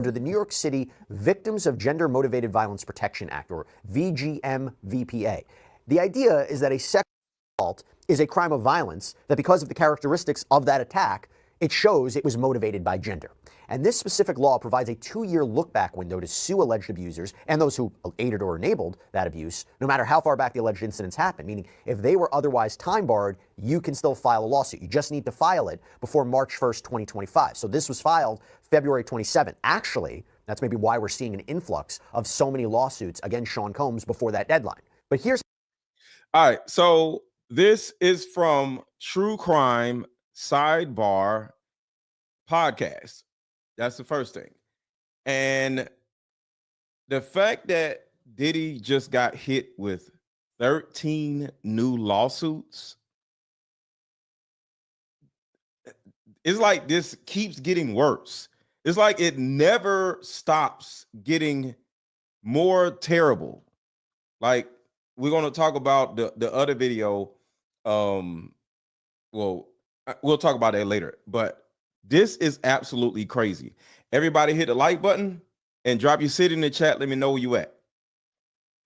under the New York City Victims of Gender Motivated Violence Protection Act, or VGM-VPA. The idea is that a sexual assault is a crime of violence that, because of the characteristics of that attack, it shows it was motivated by gender. And this specific law provides a 2-year look-back window to sue alleged abusers and those who aided or enabled that abuse, no matter how far back the alleged incidents happened. Meaning, if they were otherwise time-barred, you can still file a lawsuit. You just need to file it before March 1st, 2025. So this was filed February 27th. Actually, that's maybe why we're seeing an influx of so many lawsuits against Sean Combs before that deadline. But here's... All right, so this is from True Crime Sidebar Podcast. That's the first thing. And the fact that Diddy just got hit with 13 new lawsuits, it's like this keeps getting worse. It's like it never stops getting more terrible. Like, we're going to talk about the other video. Well, we'll talk about that later, but this is absolutely crazy. Everybody hit the like button and drop your city in the chat. Let me know where you at.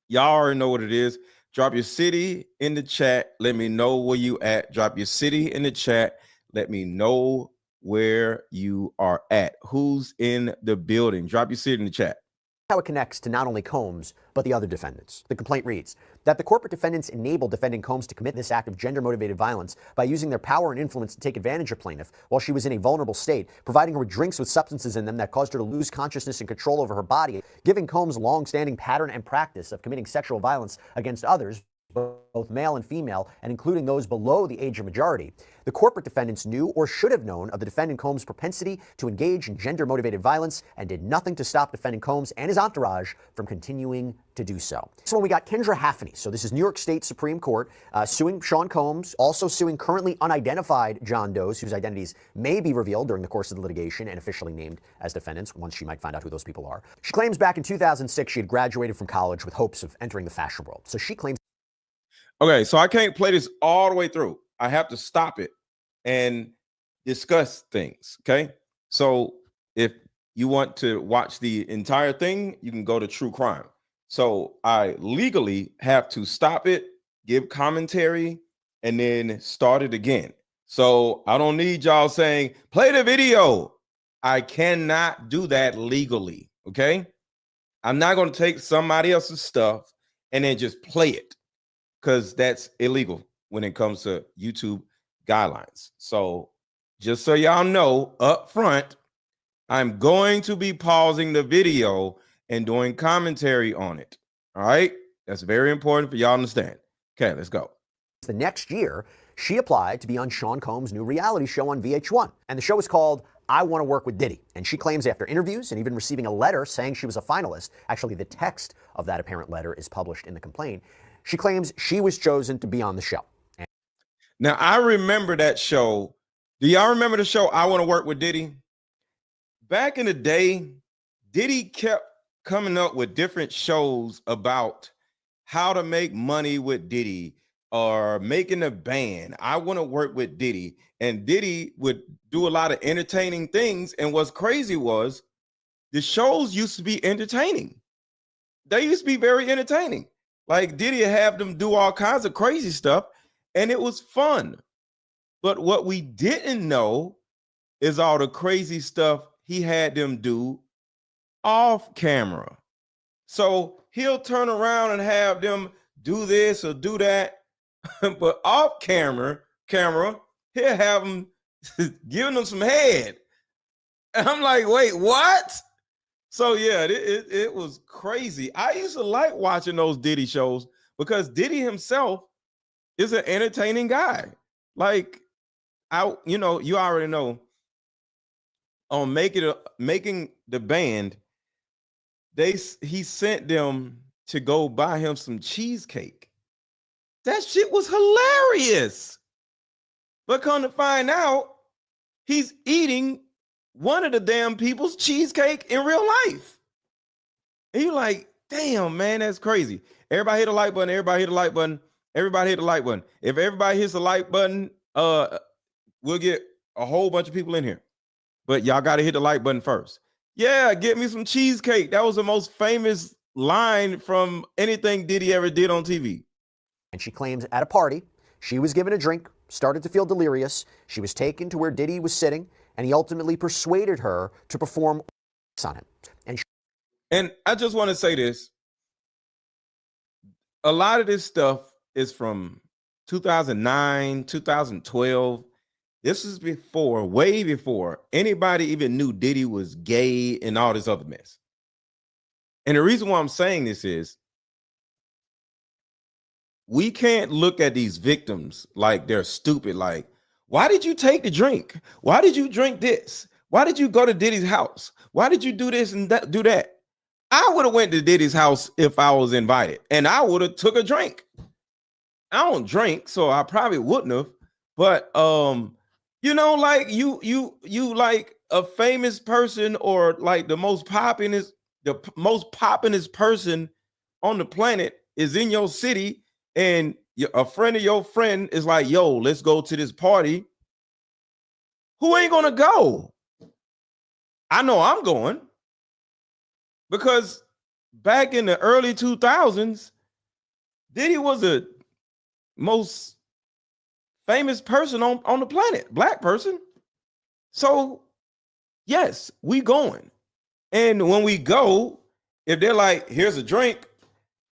Y'all already know what it is. Drop your city in the chat. Let me know where you at. Drop your city in the chat. Let me know where you are at. Who's in the building? Drop your city in the chat. How it connects to not only Combs, but the other defendants. The complaint reads that the corporate defendants enabled defendant Combs to commit this act of gender-motivated violence by using their power and influence to take advantage of plaintiff while she was in a vulnerable state, providing her with drinks with substances in them that caused her to lose consciousness and control over her body, giving Combs long-standing pattern and practice of committing sexual violence against others, both male and female, and including those below the age of majority. The corporate defendants knew or should have known of the defendant Combs' propensity to engage in gender-motivated violence and did nothing to stop defendant Combs and his entourage from continuing to do so. So when we got Kendra Haffney, so this is New York State Supreme Court, suing Sean Combs, also suing currently unidentified John Does, whose identities may be revealed during the course of the litigation and officially named as defendants once she might find out who those people are. She claims back in 2006 she had graduated from college with hopes of entering the fashion world. So she claims... Okay, so I can't play this all the way through. I have to stop it and discuss things, okay? So if you want to watch the entire thing, you can go to True Crime. So I legally have to stop it, give commentary, and then start it again. So I don't need y'all saying, play the video. I cannot do that legally, okay? I'm not going to take somebody else's stuff and then just play it, because that's illegal when it comes to YouTube guidelines. So just so y'all know up front, I'm going to be pausing the video and doing commentary on it. All right, that's very important for y'all to understand. Okay, let's go. The next year, she applied to be on Sean Combs' new reality show on VH1. And the show is called I Want to Work with Diddy. And she claims after interviews and even receiving a letter saying she was a finalist, actually the text of that apparent letter is published in the complaint, she claims she was chosen to be on the show. Now, I remember that show. Do y'all remember the show I Want to Work with Diddy? Back in the day, Diddy kept coming up with different shows about how to make money with Diddy or making a band. I Want to Work with Diddy. And Diddy would do a lot of entertaining things. And what's crazy was the shows used to be entertaining. They used to be very entertaining. Like Diddy have them do all kinds of crazy stuff, and it was fun. But what we didn't know is all the crazy stuff he had them do off camera. So he'll turn around and have them do this or do that, but off camera, he'll have them giving them some head. And I'm like, wait, what? So yeah, it was crazy. I used to like watching those Diddy shows because Diddy himself is an entertaining guy. Like, you already know, on making the band, he sent them to go buy him some cheesecake. That shit was hilarious. But come to find out, he's eating one of the damn people's cheesecake in real life. And you're like, damn, man, that's crazy. Everybody hit the like button. Everybody hit the like button. Everybody hit the like button. If everybody hits the like button, we'll get a whole bunch of people in here. But y'all got to hit the like button first. Yeah, get me some cheesecake. That was the most famous line from anything Diddy ever did on TV. And she claims at a party, she was given a drink, started to feel delirious. She was taken to where Diddy was sitting, and he ultimately persuaded her to perform on him. And I just want to say this. A lot of this stuff is from 2009, 2012. This is before, way before anybody even knew Diddy was gay and all this other mess. And the reason why I'm saying this is we can't look at these victims like they're stupid. Like, why did you take the drink? Why did you drink this? Why did you go to Diddy's house? Why did you do this and do that? I would have went to Diddy's house if I was invited, and I would have took a drink. I don't drink, so I probably wouldn't have. But like you like a famous person, or like the most poppinest person on the planet is in your city, and a friend of your friend is like, yo, let's go to this party. Who ain't gonna go? I know I'm going, because back in the early 2000s, Diddy was the most famous person on the planet, black person. So yes, we going. And when we go, if they're like, here's a drink,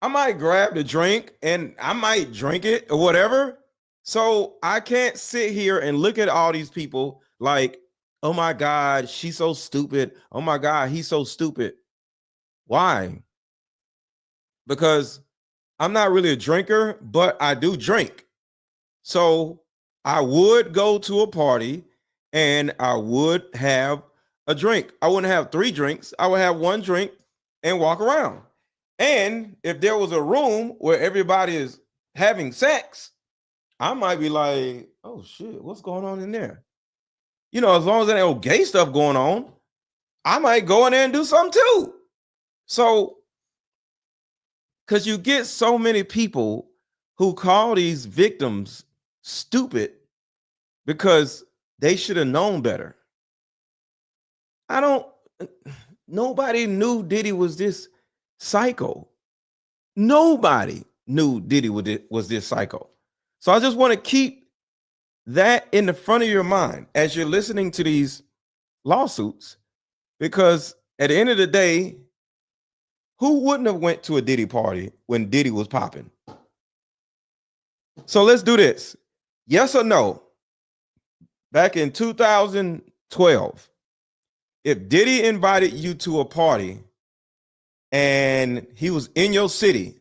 I might grab the drink and I might drink it or whatever. So I can't sit here and look at all these people like, oh my God, she's so stupid. Oh my God, he's so stupid. Why? Because I'm not really a drinker, but I do drink. So I would go to a party and I would have a drink. I wouldn't have 3 drinks. I would have 1 drink and walk around. And if there was a room where everybody is having sex, I might be like, oh shit, what's going on in there? As long as there ain't no gay stuff going on, I might go in there and do something too. So, because you get so many people who call these victims stupid because they should have known better. Nobody knew Diddy was this psycho. Nobody knew Diddy was this psycho. So I just want to keep that in the front of your mind as you're listening to these lawsuits, because at the end of the day, who wouldn't have went to a Diddy party when Diddy was popping? So let's do this. Yes or no? Back in 2012, if Diddy invited you to a party and he was in your city,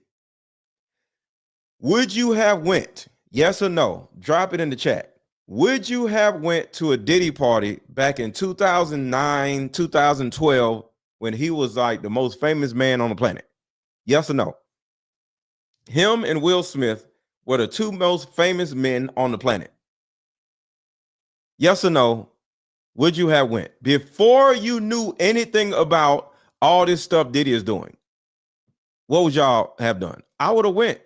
would you have went? Yes or no? Drop it in the chat. Would you have went to a Diddy party back in 2009, 2012, when he was like the most famous man on the planet? Yes or no? Him and Will Smith were the 2 most famous men on the planet. Yes or no? Would you have went before you knew anything about all this stuff Diddy is doing? What would y'all have done? I would have went.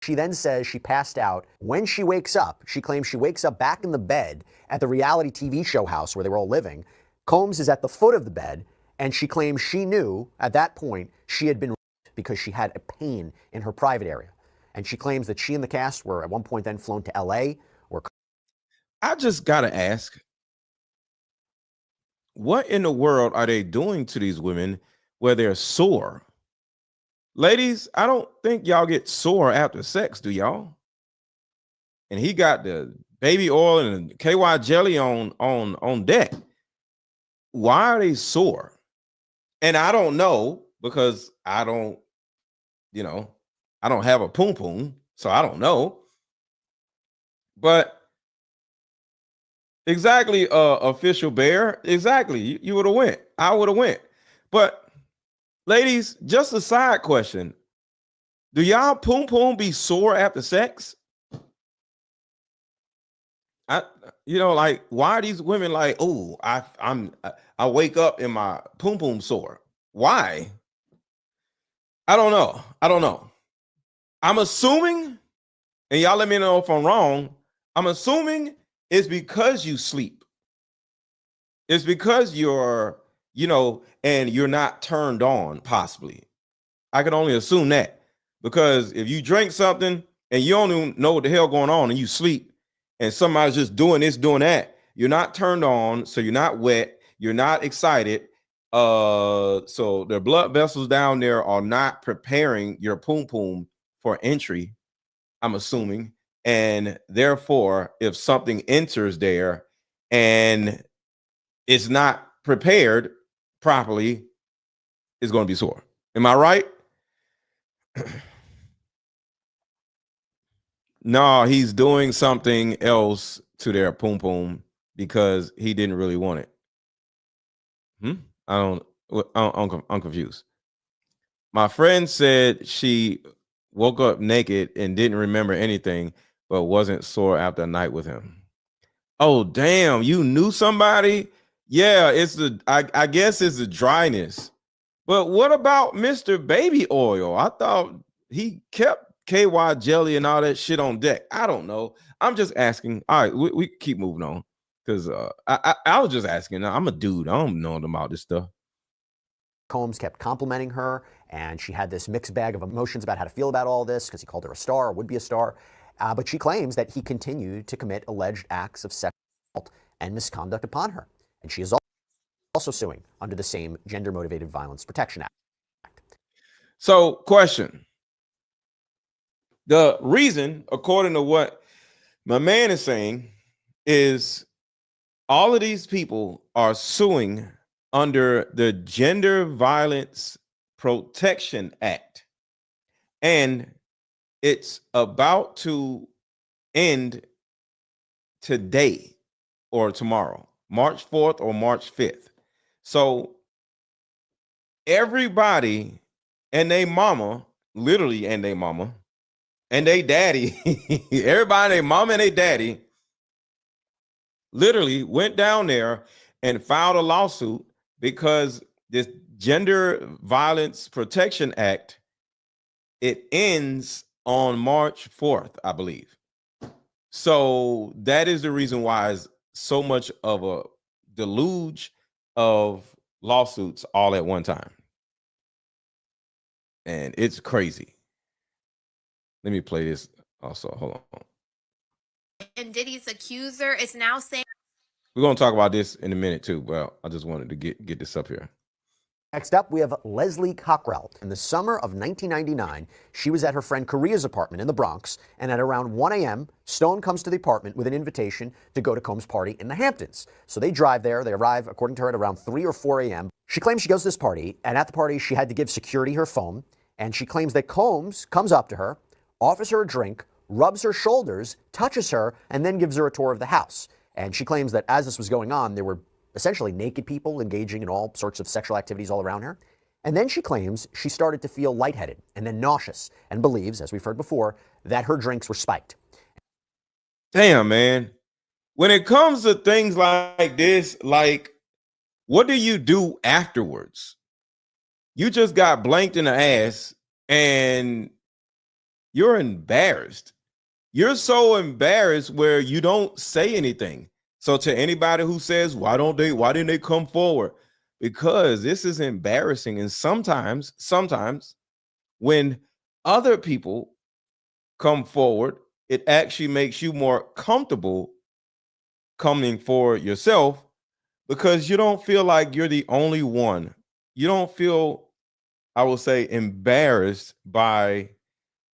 She then says she passed out. When she wakes up, she claims she wakes up back in the bed at the reality TV show house where they were all living. Combs is at the foot of the bed, and she claims she knew at that point she had been raped because she had a pain in her private area. And she claims that she and the cast were at one point then flown to LA. I just got to ask, what in the world are they doing to these women where they're sore? Ladies, I don't think y'all get sore after sex, do y'all? And he got the baby oil and KY jelly on deck. Why are they sore? And I don't know, because I don't have a poom poom, so I don't know. But exactly, official bear, exactly. You would have went. I would have went. But ladies, just a side question. Do y'all poom poom be sore after sex? Like, why are these women like, oh, I wake up in my poom poom sore? Why? I don't know. I'm assuming, and y'all let me know if I'm wrong, I'm assuming it's because you sleep. It's because you're, and you're not turned on, possibly. I can only assume that. Because if you drink something and you don't even know what the hell going on and you sleep and somebody's just doing this, doing that, you're not turned on, so you're not wet, you're not excited. So the blood vessels down there are not preparing your poom poom for entry, I'm assuming. And therefore, if something enters there and it's not prepared properly, it's going to be sore. Am I right? No, he's doing something else to their poom poom because he didn't really want it. I I'm confused. My friend said she woke up naked and didn't remember anything, but wasn't sore after a night with him. Oh, damn. You knew somebody? Yeah, I guess it's the dryness. But what about Mr. Baby Oil? I thought he kept KY jelly and all that shit on deck. I don't know. I'm just asking. All right, we keep moving on because I was just asking. I'm a dude. I don't know about this stuff. Combs kept complimenting her, and she had this mixed bag of emotions about how to feel about all this because he called her a star or would be a star. But she claims that he continued to commit alleged acts of sexual assault and misconduct upon her. And she is also suing under the same Gender Motivated Violence Protection Act. So, question. The reason, according to what my man is saying, is all of these people are suing under the Gender Violence Protection Act. And it's about to end today or tomorrow, March 4th or March 5th. So everybody and they mama, literally, and they mama, and they daddy, everybody, they mama and they daddy, literally went down there and filed a lawsuit because this Gender Violence Protection Act, it ends on March 4th, I believe. So that is the reason why it's so much of a deluge of lawsuits all at one time. And it's crazy. Let me play this also. Hold on. And Diddy's accuser is now saying we're going to talk about this in a minute too. Well, I just wanted to get this up here. Next up, we have Leslie Cockrell. In the summer of 1999, she was at her friend Korea's apartment in the Bronx, and at around 1 a.m., Stone comes to the apartment with an invitation to go to Combs' party in the Hamptons. So they drive there. They arrive, according to her, at around 3 or 4 a.m. She claims she goes to this party, and at the party, she had to give security her phone, and she claims that Combs comes up to her, offers her a drink, rubs her shoulders, touches her, and then gives her a tour of the house. And she claims that as this was going on, there were essentially naked people engaging in all sorts of sexual activities all around her. And then she claims she started to feel lightheaded and then nauseous and believes, as we've heard before, that her drinks were spiked. Damn, man. When it comes to things like this, like, what do you do afterwards? You just got blanked in the ass and you're embarrassed. You're so embarrassed where you don't say anything. So to anybody who says, why didn't they come forward? Because this is embarrassing. And sometimes when other people come forward, it actually makes you more comfortable coming forward yourself because you don't feel like you're the only one. You don't feel, I will say, embarrassed by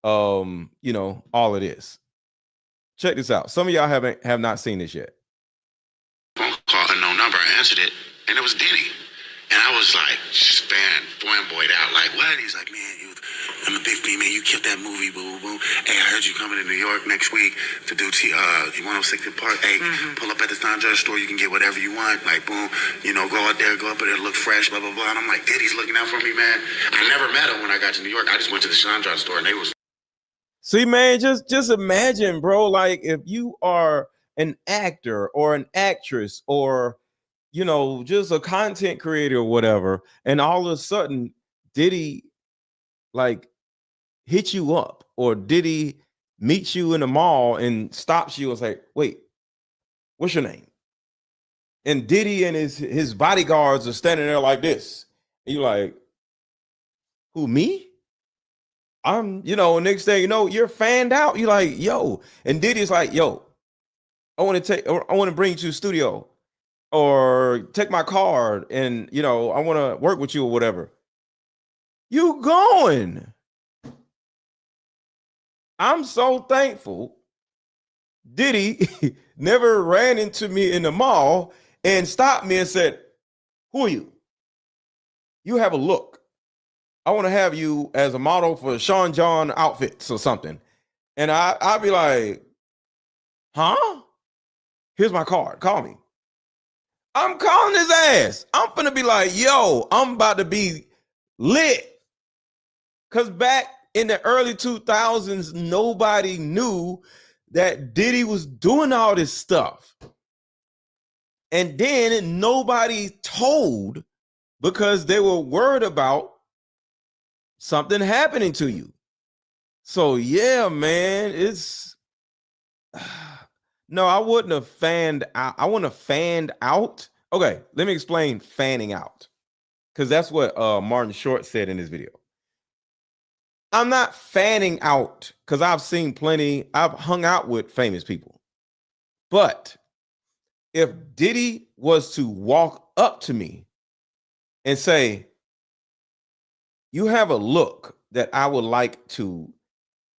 all of this. Check this out. Some of y'all have not seen this yet. Phone call, unknown number. I answered it, and it was Diddy. And I was like, fanboyed out. Like, what? He's like, man, I'm a big fan, man. You killed that movie, boo, boo. Hey, I heard you coming to New York next week to do 106th Park. Hey, pull up at the Sandra store. You can get whatever you want. Like, boom, go out there, go up there, look fresh, blah, blah, blah. And I'm like, Diddy's looking out for me, man. I never met him when I got to New York. I just went to the Sandra store, and they was. See, man, just imagine, bro, like if you are an actor or an actress or, just a content creator or whatever, and all of a sudden Diddy like hit you up or Diddy meets you in the mall and stops you and say, wait, what's your name? and Diddy and his bodyguards are standing there like this. And you're like, who, me? I'm, next thing you know, you're fanned out. You're like, yo. And Diddy's like, yo, I want to bring you to the studio or take my card and, I want to work with you or whatever. You going. I'm so thankful Diddy never ran into me in the mall and stopped me and said, who are you? You have a look. I want to have you as a model for Sean John outfits or something. And I'll be like, huh? Here's my card. Call me. I'm calling his ass. I'm finna be like, yo, I'm about to be lit. Because back in the early 2000s, nobody knew that Diddy was doing all this stuff. And then nobody told because they were worried about something happening to you. So yeah, man, it's no, I wouldn't have fanned out. I wouldn't have fanned out. Okay, let me explain fanning out. Because that's what Martin Short said in his video. I'm not fanning out because I've hung out with famous people. But if Diddy was to walk up to me and say, you have a look that I would like to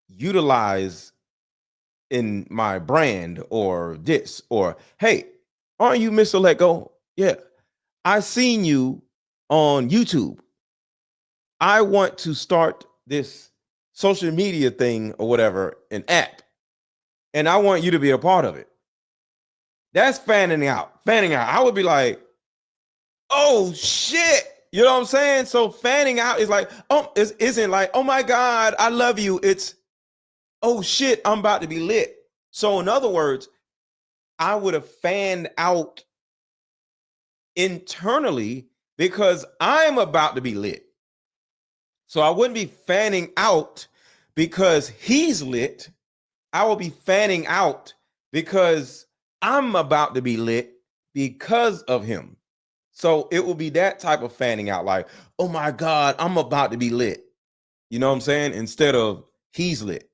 utilize in my brand or this, or, hey, aren't you Mr. Let Go? Yeah, I seen you on YouTube. I want to start this social media thing or whatever, an app, and I want you to be a part of it. That's fanning out. Fanning out. I would be like, oh shit. You know what I'm saying? So fanning out is like, isn't like, oh my God, I love you. It's, oh shit, I'm about to be lit. So in other words, I would have fanned out internally because I'm about to be lit. So I wouldn't be fanning out because he's lit. I will be fanning out because I'm about to be lit because of him. So it will be that type of fanning out, like, oh my God, I'm about to be lit. You know what I'm saying? Instead of he's lit.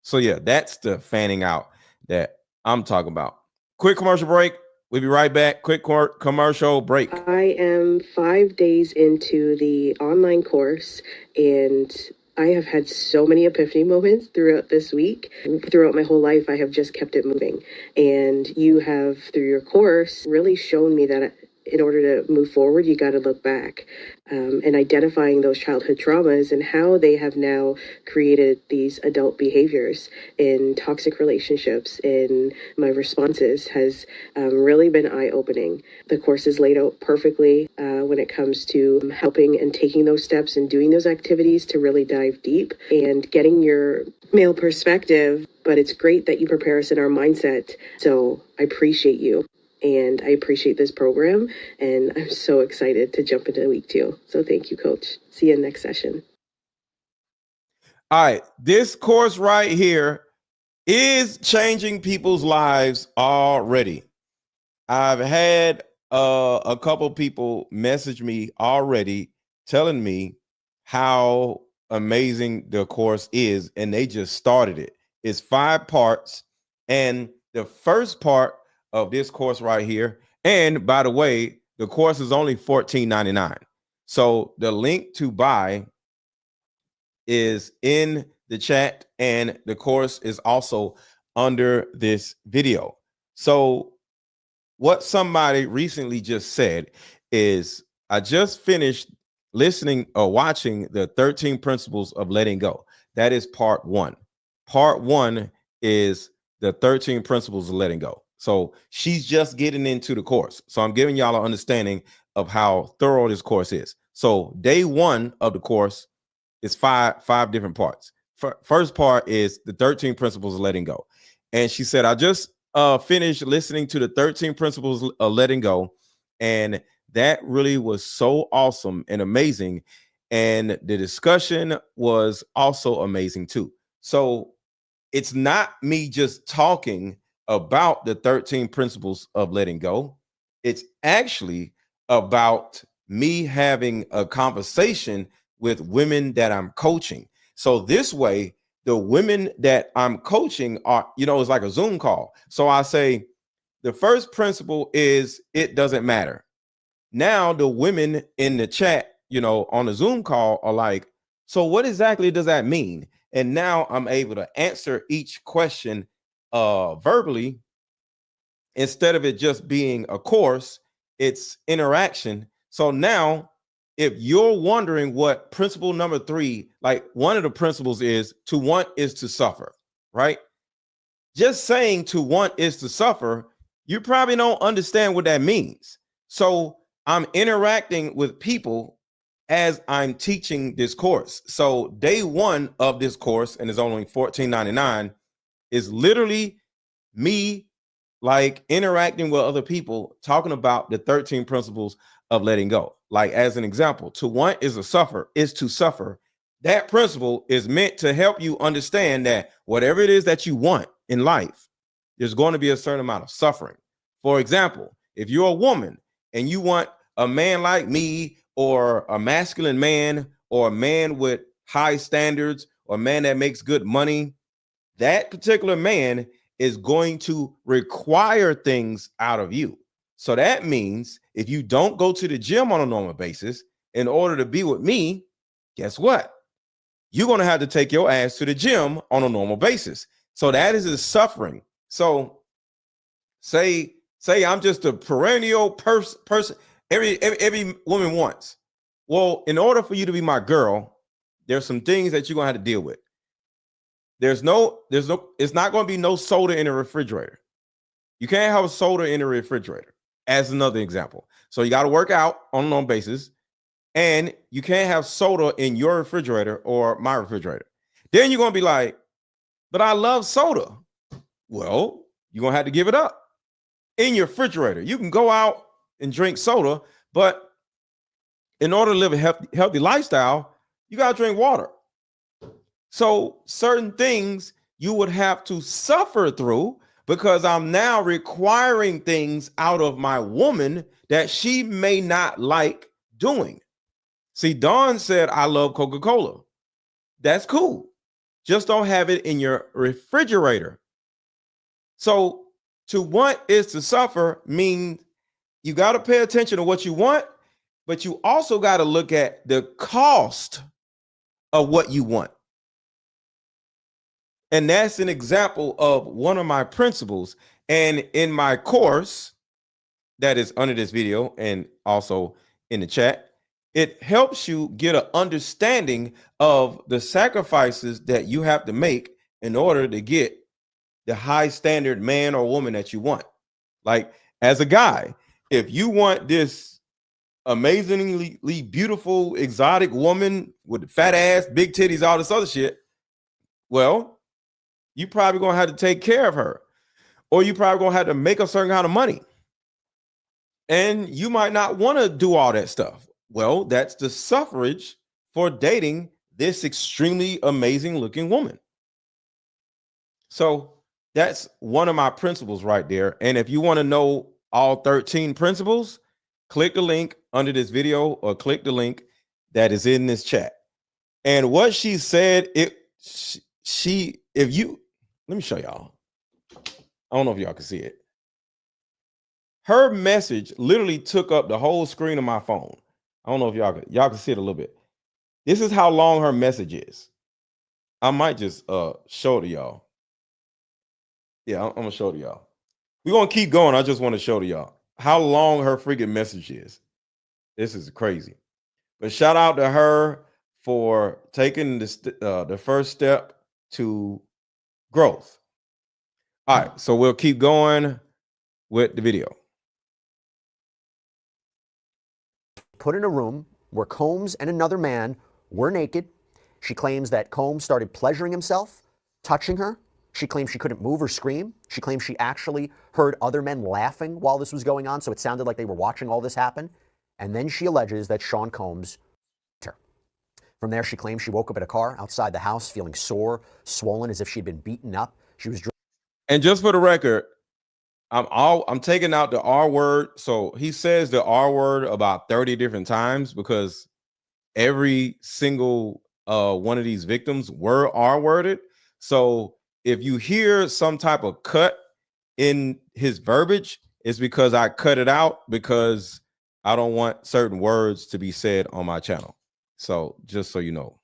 So yeah, that's the fanning out that I'm talking about. Quick commercial break. We'll be right back. Quick commercial break. I am 5 days into the online course, and I have had so many epiphany moments throughout this week. Throughout my whole life, I have just kept it moving. And you have, through your course, really shown me that in order to move forward, you got to look back, and identifying those childhood traumas and how they have now created these adult behaviors in toxic relationships. In my responses has really been eye-opening. The course is laid out perfectly when it comes to helping and taking those steps and doing those activities to really dive deep and getting your male perspective. But it's great that you prepare us in our mindset. So I appreciate you. And I appreciate this program, and I'm so excited to jump into week 2. So thank you, Coach. See you next session. All right. This course right here is changing people's lives already. I've had a couple people message me already telling me how amazing the course is, and they just started it. It's 5 parts, and the first part of this course right here. And by the way, the course is only $14.99. So the link to buy is in the chat, and the course is also under this video. So what somebody recently just said is, I just finished listening or watching the 13 Principles of Letting Go. That is part 1. Part 1 is the 13 Principles of Letting Go. So she's just getting into the course. So I'm giving y'all an understanding of how thorough this course is. So day 1 of the course is five different parts. First part is the 13 Principles of Letting Go. And she said, I just finished listening to the 13 Principles of Letting Go. And that really was so awesome and amazing. And the discussion was also amazing too. So it's not me just talking about the 13 principles of letting go. It's actually about me having a conversation with women that I'm coaching. So this way, the women that I'm coaching are, it's like a Zoom call. So I say, the first principle is it doesn't matter. Now the women in the chat, on the Zoom call are like, so what exactly does that mean? And now I'm able to answer each question verbally. Instead of it just being a course, it's interaction. So now, if you're wondering what principle number 3, like one of the principles is to want is to suffer, right? Just saying to want is to suffer, you probably don't understand what that means. So I'm interacting with people as I'm teaching this course. So day 1 of this course, and it's only $14.99, is literally me like interacting with other people, talking about the 13 principles of letting go. Like, as an example, to want is to suffer. That principle is meant to help you understand that whatever it is that you want in life, there's going to be a certain amount of suffering. For example, if you're a woman and you want a man like me, or a masculine man, or a man with high standards, or a man that makes good money, that particular man is going to require things out of you. So that means if you don't go to the gym on a normal basis in order to be with me, guess what? You're going to have to take your ass to the gym on a normal basis. So that is a suffering. So say I'm just a perennial person every woman wants. Well, in order for you to be my girl, there's some things that you're going to have to deal with. It's not going to be no soda in the refrigerator. You can't have a soda in the refrigerator, as another example. So you got to work out on a normal basis, and you can't have soda in your refrigerator or my refrigerator. Then you're going to be like, but I love soda. Well, you're going to have to give it up. In your refrigerator, you can go out and drink soda, but in order to live a healthy lifestyle, you got to drink water. So certain things you would have to suffer through, because I'm now requiring things out of my woman that she may not like doing. See, Dawn said, I love Coca-Cola. That's cool. Just don't have it in your refrigerator. So to want is to suffer means you got to pay attention to what you want, but you also got to look at the cost of what you want. And that's an example of one of my principles. And in my course that is under this video and also in the chat, it helps you get an understanding of the sacrifices that you have to make in order to get the high standard man or woman that you want. Like, as a guy, if you want this amazingly beautiful, exotic woman with fat ass, big titties, all this other shit, well, you probably gonna have to take care of her, or you probably gonna have to make a certain kind of money, and you might not want to do all that stuff. Well, that's the suffrage for dating this extremely amazing looking woman. So that's one of my principles right there. And if you want to know all 13 principles, click the link under this video or click the link that is in this chat. And what she said, let me show y'all. I don't know if y'all can see it. Her message literally took up the whole screen of my phone. I don't know if y'all can see it a little bit. This is how long her message is. I might just show it to y'all. Yeah, I'm gonna show it to y'all. We're gonna keep going. I just want to show to y'all how long her freaking message is. This is crazy. But shout out to her for taking the first step to growth. All right, so we'll keep going with the video. Put in a room where Combs and another man were naked. She claims that Combs started pleasuring himself, touching her. She claims she couldn't move or scream. She claims she actually heard other men laughing while this was going on, so it sounded like they were watching all this happen. And then she alleges that Sean Combs raped her. From there, she claims she woke up in a car outside the house feeling sore, swollen, as if she'd been beaten up. She was. And just for the record, I'm taking out the R word. So he says the R word about 30 different times because every single one of these victims were R worded. So if you hear some type of cut in his verbiage, it's because I cut it out because I don't want certain words to be said on my channel. So just so you know.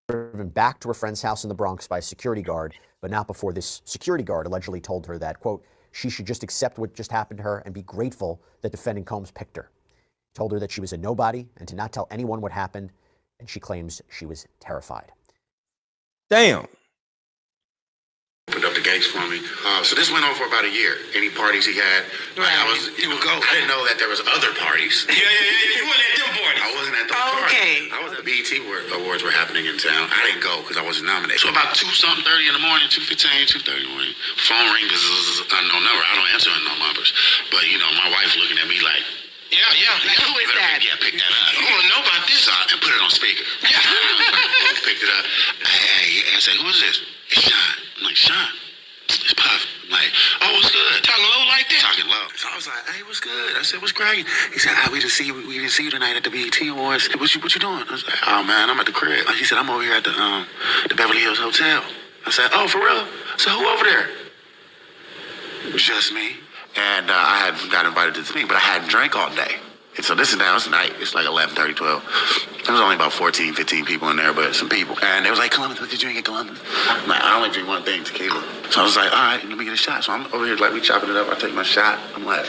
Driven back to her friend's house in the Bronx by a security guard, but not before this security guard allegedly told her that, quote, she should just accept what just happened to her and be grateful that defendant Combs picked her. He told her that she was a nobody and to not tell anyone what happened, and she claims she was terrified. Damn. Opened up the gates for me. So this went on for about a year. Any parties he had, he would go. I didn't know that there was other parties. Yeah. You weren't at them parties. I wasn't at those parties. I was at the BET Awards were happening in town. I didn't go because I wasn't nominated. So about 2:30 in the morning, 2:15, 2:30 in the morning, phone ring. This is an unknown number. I don't answer unknown numbers. But you know, my wife's looking at me like, Like, who is that? Yeah, pick that up. I want to know about this. And put it on speaker. Picked it up. I said, who is this? It's Sean. I'm like, Sean, it's Puff. I'm like, oh, what's good? Talking low like that? Talking low. So I was like, hey, what's good? I said, what's cracking? He said, we didn't see you tonight at the BET Awards. What you doing? I was like, oh man, I'm at the crib. He said, I'm over here at the Beverly Hills Hotel. I said, oh, for real? So who over there? Just me. And I had got invited to speak, but I hadn't drank all day. And so this is now, it's night. It's like 11:30, 12. There was only about 14, 15 people in there, but some people. And they was like, Columbus, what did you drink at Columbus? I'm like, I only drink one thing, tequila. So I was like, all right, let me get a shot. So I'm over here, like, we chopping it up. I take my shot. I'm like,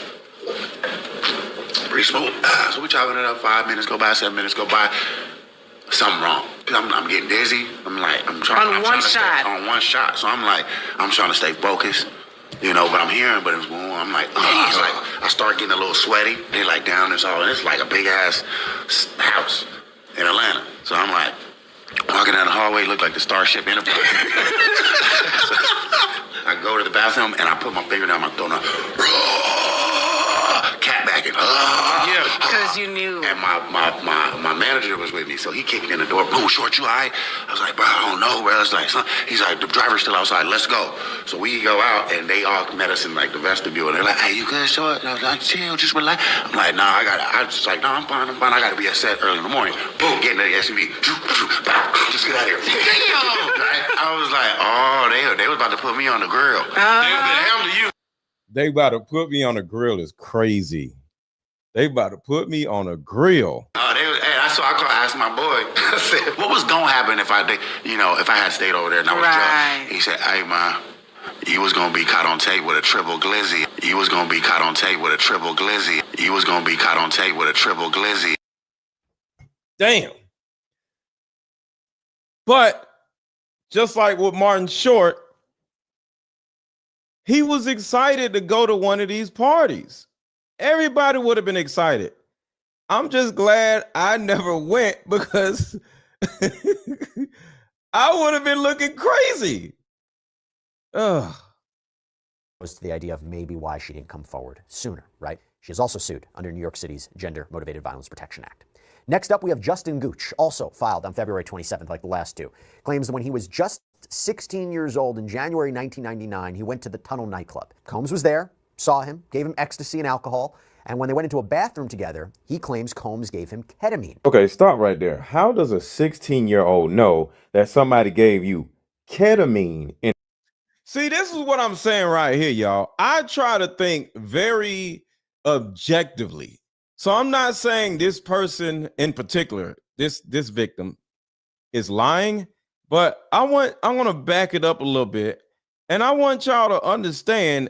pretty smooth. So we chopping it up. 5 minutes go by, 7 minutes go by. Something wrong. I'm getting dizzy. I'm trying to stay on one shot. So I'm trying to stay focused. You know, but I'm hearing, but it's warm. I'm like, I start getting a little sweaty. They like down this all, and it's like a big ass house in Atlanta. So I'm like, walking down the hallway, look like the Starship Enterprise. I go to the bathroom and I put my finger down my throat. Cat backing. Yeah, because you knew. And my manager was with me, so he kicked in the door. Boom, Short, you all right? I was like, bro, I don't know, bro. It's like, he's like, the driver's still outside. Let's go. So we go out, and they all met us in like the vestibule. And they're like, hey, you good, Short? And I was like, chill, just relax. I'm like, nah, I'm fine. I got to be at set early in the morning. Boom, get in the SUV. Just get out of here. Right? I was like, oh, they was about to put me on the grill. They would handle you. They about to put me on a grill is crazy. They about to put me on a grill. So I asked my boy, I said, what was gonna happen if I had stayed over there and I was drunk? He said, hey man, you was gonna be caught on tape with a triple glizzy. You was gonna be caught on tape with a triple glizzy. You was gonna be caught on tape with a triple glizzy. Damn. But just like with Martin Short, he was excited to go to one of these parties. Everybody would have been excited. I'm just glad I never went because I would have been looking crazy. Ugh. Was to the idea of maybe why she didn't come forward sooner, right? She is also sued under New York City's Gender Motivated Violence Protection Act. Next up, we have Justin Gooch, also filed on February 27th, like the last two. Claims that when he was just 16 years old in January 1999, he went to the Tunnel nightclub. Combs was there, saw him, gave him ecstasy and alcohol, and when they went into a bathroom together, he claims Combs gave him ketamine. Okay, stop right there. How does a 16-year-old know that somebody gave you ketamine? See, this is what I'm saying right here, y'all. I try to think very objectively. So I'm not saying this person in particular, this victim is lying, but I want to back it up a little bit, and I want y'all to understand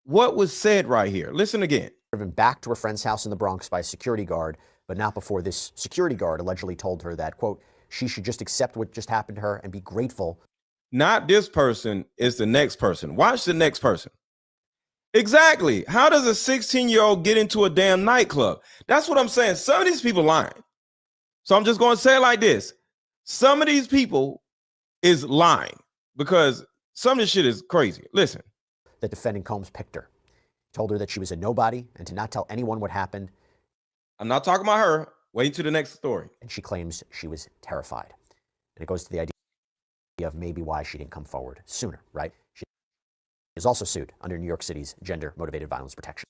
what was said right here. Listen again. Driven back to her friend's house in the Bronx by a security guard, but not before this security guard allegedly told her that, quote, she should just accept what just happened to her and be grateful. Not this person, is the next person. Watch the next person. Exactly. How does a 16-year-old get into a damn nightclub? That's what I'm saying. Some of these people lying. So I'm just going to say it like this. Some of these people is lying because some of this shit is crazy. Listen. That defendant Combs picked her. Told her that she was a nobody and to not tell anyone what happened. I'm not talking about her. Wait to the next story. And she claims she was terrified. And it goes to the idea of maybe why she didn't come forward sooner, right? is also sued under New York City's gender motivated violence protection.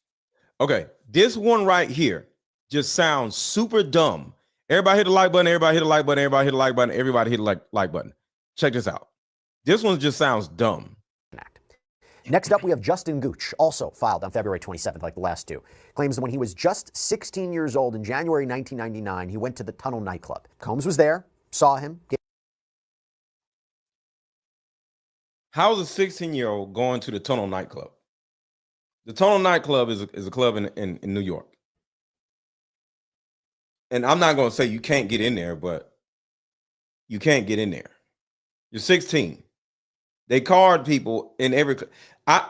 Okay, this one right here just sounds super dumb. Everybody hit the like button, everybody hit the like button, everybody hit the like button, everybody hit the like button. Check this out. This one just sounds dumb. Next up, we have Justin Gooch, also filed on February 27th, like the last two. Claims that when he was just 16 years old in January 1999, he went to the Tunnel nightclub. Combs was there, saw him. How's a 16-year-old going to the Tunnel nightclub? The Tunnel nightclub is a club in New York. And I'm not going to say you can't get in there, but you can't get in there. You're 16. They card people in every. I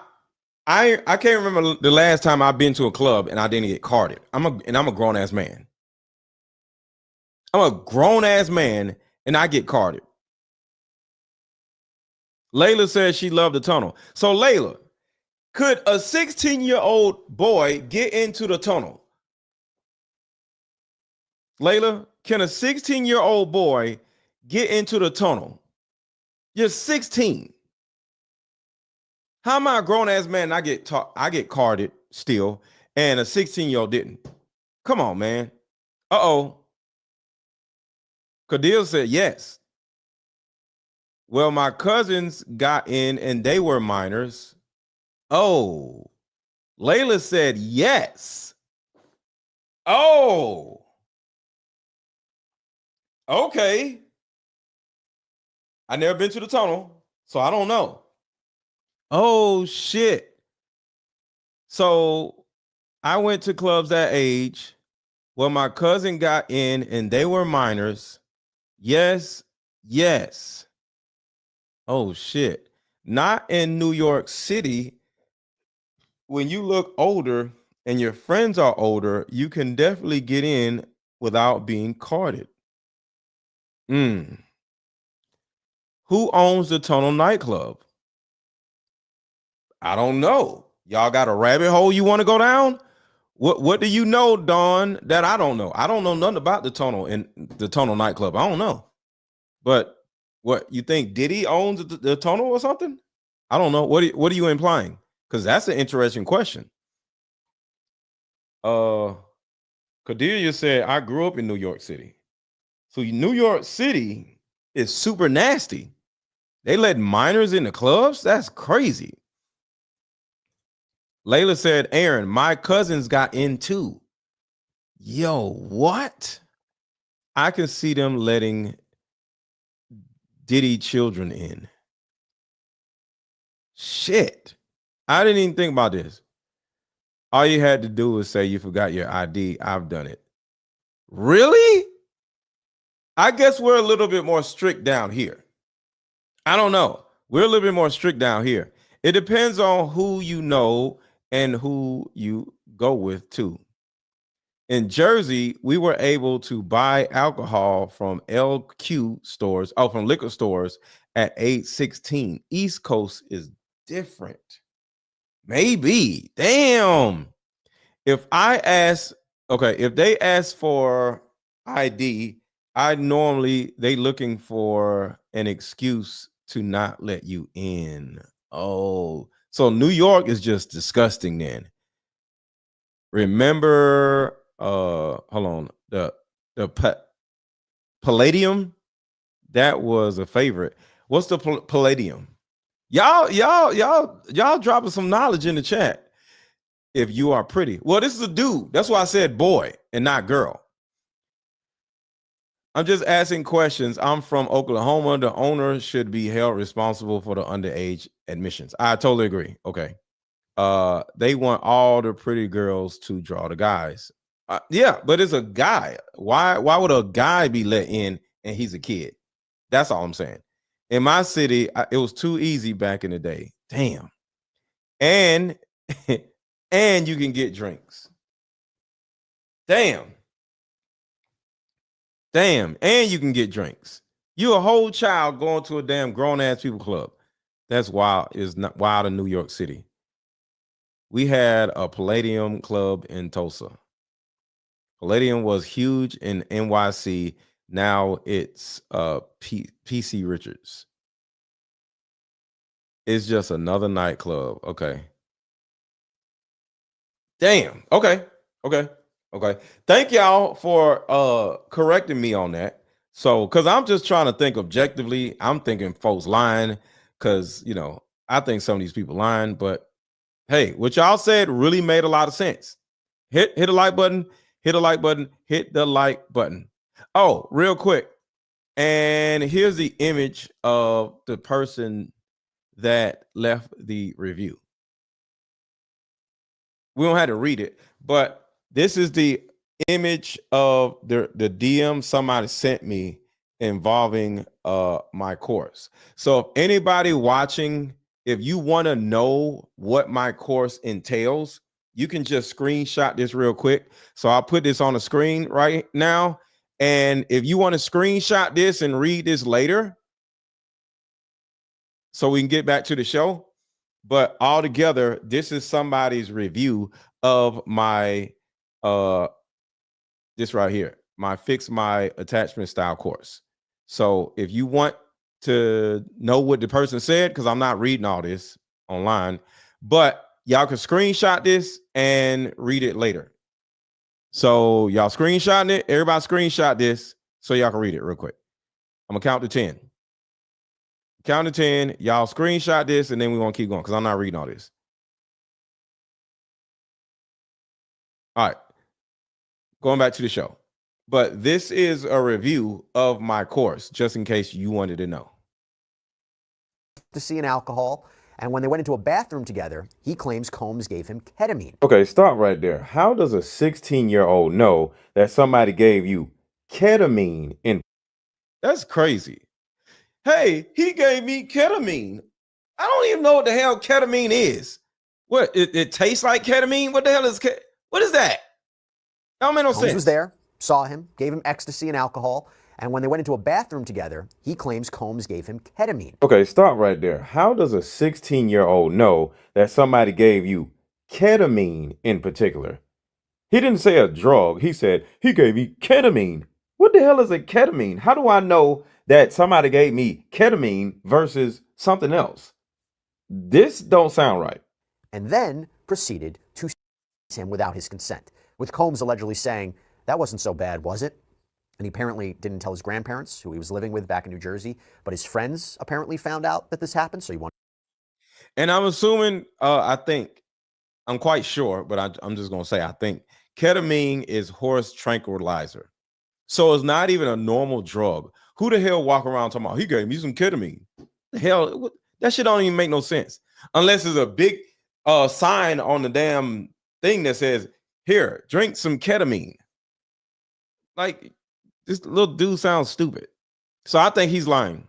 can't remember the last time I've been to a club and I didn't get carded. I'm a grown ass man. I'm a grown ass man and I get carded. Layla says she loved the tunnel. So Layla, could a 16-year-old boy get into the tunnel? Layla, can a 16-year-old boy get into the tunnel? You're 16. How am I a grown-ass man and I get carded still, and a 16-year-old didn't? Come on, man. Uh-oh. Kadil said yes. Well, my cousins got in and they were minors. Oh. Layla said yes. Oh. Okay. I never been to the tunnel, so I don't know. Oh, shit. So I went to clubs that age. Well, my cousin got in and they were minors. Yes, yes. Oh, shit. Not in New York City. When you look older and your friends are older, you can definitely get in without being carded. Who owns the Tunnel nightclub? I don't know. Y'all got a rabbit hole you want to go down? What do you know, Dawn, that I don't know? I don't know nothing about the Tunnel and the Tunnel nightclub. I don't know. But what, you think Diddy owns the Tunnel or something? I don't know. What are you implying? Because that's an interesting question. Cordelia said, I grew up in New York City. So New York City is super nasty. They let minors in the clubs? That's crazy. Layla said, Aaron, my cousins got in too. Yo, what? I can see them letting Diddy children in. Shit. I didn't even think about this. All you had to do was say you forgot your ID. I've done it. Really? I guess we're a little bit more strict down here. I don't know. We're a little bit more strict down here. It depends on who you know and who you go with too. In Jersey, we were able to buy alcohol from LQ stores, from liquor stores at age 16. East Coast is different. Maybe. Damn. If they ask for ID, they looking for an excuse to not let you in. Oh, so New York is just disgusting then. Remember, hold on, the Palladium? That was a favorite. What's the Palladium? Y'all dropping some knowledge in the chat. If you are pretty. Well, this is a dude. That's why I said boy and not girl. I'm just asking questions. I'm from Oklahoma. The owner should be held responsible for the underage admissions. I totally agree. Okay. They want all the pretty girls to draw the guys. Yeah, but it's a guy. Why would a guy be let in and he's a kid? That's all I'm saying. In my city, it was too easy back in the day. Damn. And and you can get drinks. Damn. And you can get drinks. You a whole child going to a damn grown-ass people club. That's wild. It's not wild in New York City. We had a Palladium club in Tulsa. Palladium was huge in NYC. Now it's PC Richards. It's just another nightclub. Okay. Damn. Okay. Okay. Okay. Thank y'all for correcting me on that. So, because I'm just trying to think objectively, I'm thinking folks lying because I think some of these people lying, but hey, what y'all said really made a lot of sense. Hit a like button, hit a like button, hit the like button. Oh, real quick. And here's the image of the person that left the review. We don't have to read it, but this is the image of the DM somebody sent me involving my course. So if anybody watching, if you want to know what my course entails, you can just screenshot this real quick. So I'll put this on the screen right now. And if you want to screenshot this and read this later, so we can get back to the show. But altogether, this is somebody's review of my this right here, my Fix My Attachment Style course. So if you want to know what the person said, because I'm not reading all this online, but y'all can screenshot this and read it later. So y'all screenshotting it, everybody screenshot this so y'all can read it real quick. I'm gonna count to 10. Count to 10. Y'all screenshot this, and then we want to keep going because I'm not reading all this. All right. Going back to the show. But this is a review of my course, just in case you wanted to know. To see an alcohol, and when they went into a bathroom together, he claims Combs gave him ketamine. Okay, stop right there. How does a 16-year-old know that somebody gave you ketamine in? That's crazy. Hey, he gave me ketamine. I don't even know what the hell ketamine is. What, it tastes like ketamine? What the hell is what is that? That don't make no Combs sense. was there, saw him, gave him ecstasy and alcohol, and when they went into a bathroom together, he claims Combs gave him ketamine. Okay, stop right there. How does a 16-year-old know that somebody gave you ketamine in particular? He didn't say a drug. He said he gave me ketamine. What the hell is a ketamine? How do I know that somebody gave me ketamine versus something else? This don't sound right. And then proceeded to him without his consent, with Combs allegedly saying, "That wasn't so bad, was it?" And he apparently didn't tell his grandparents, who he was living with back in New Jersey, but his friends apparently found out that this happened, so he wanted. And I'm assuming, I'm quite sure, but I'm just going to say, I think ketamine is horse tranquilizer. So it's not even a normal drug. Who the hell walk around talking about, he gave me some ketamine? The hell, that shit don't even make no sense. Unless there's a big sign on the damn thing that says, here, drink some ketamine. Like, this little dude sounds stupid. So I think he's lying.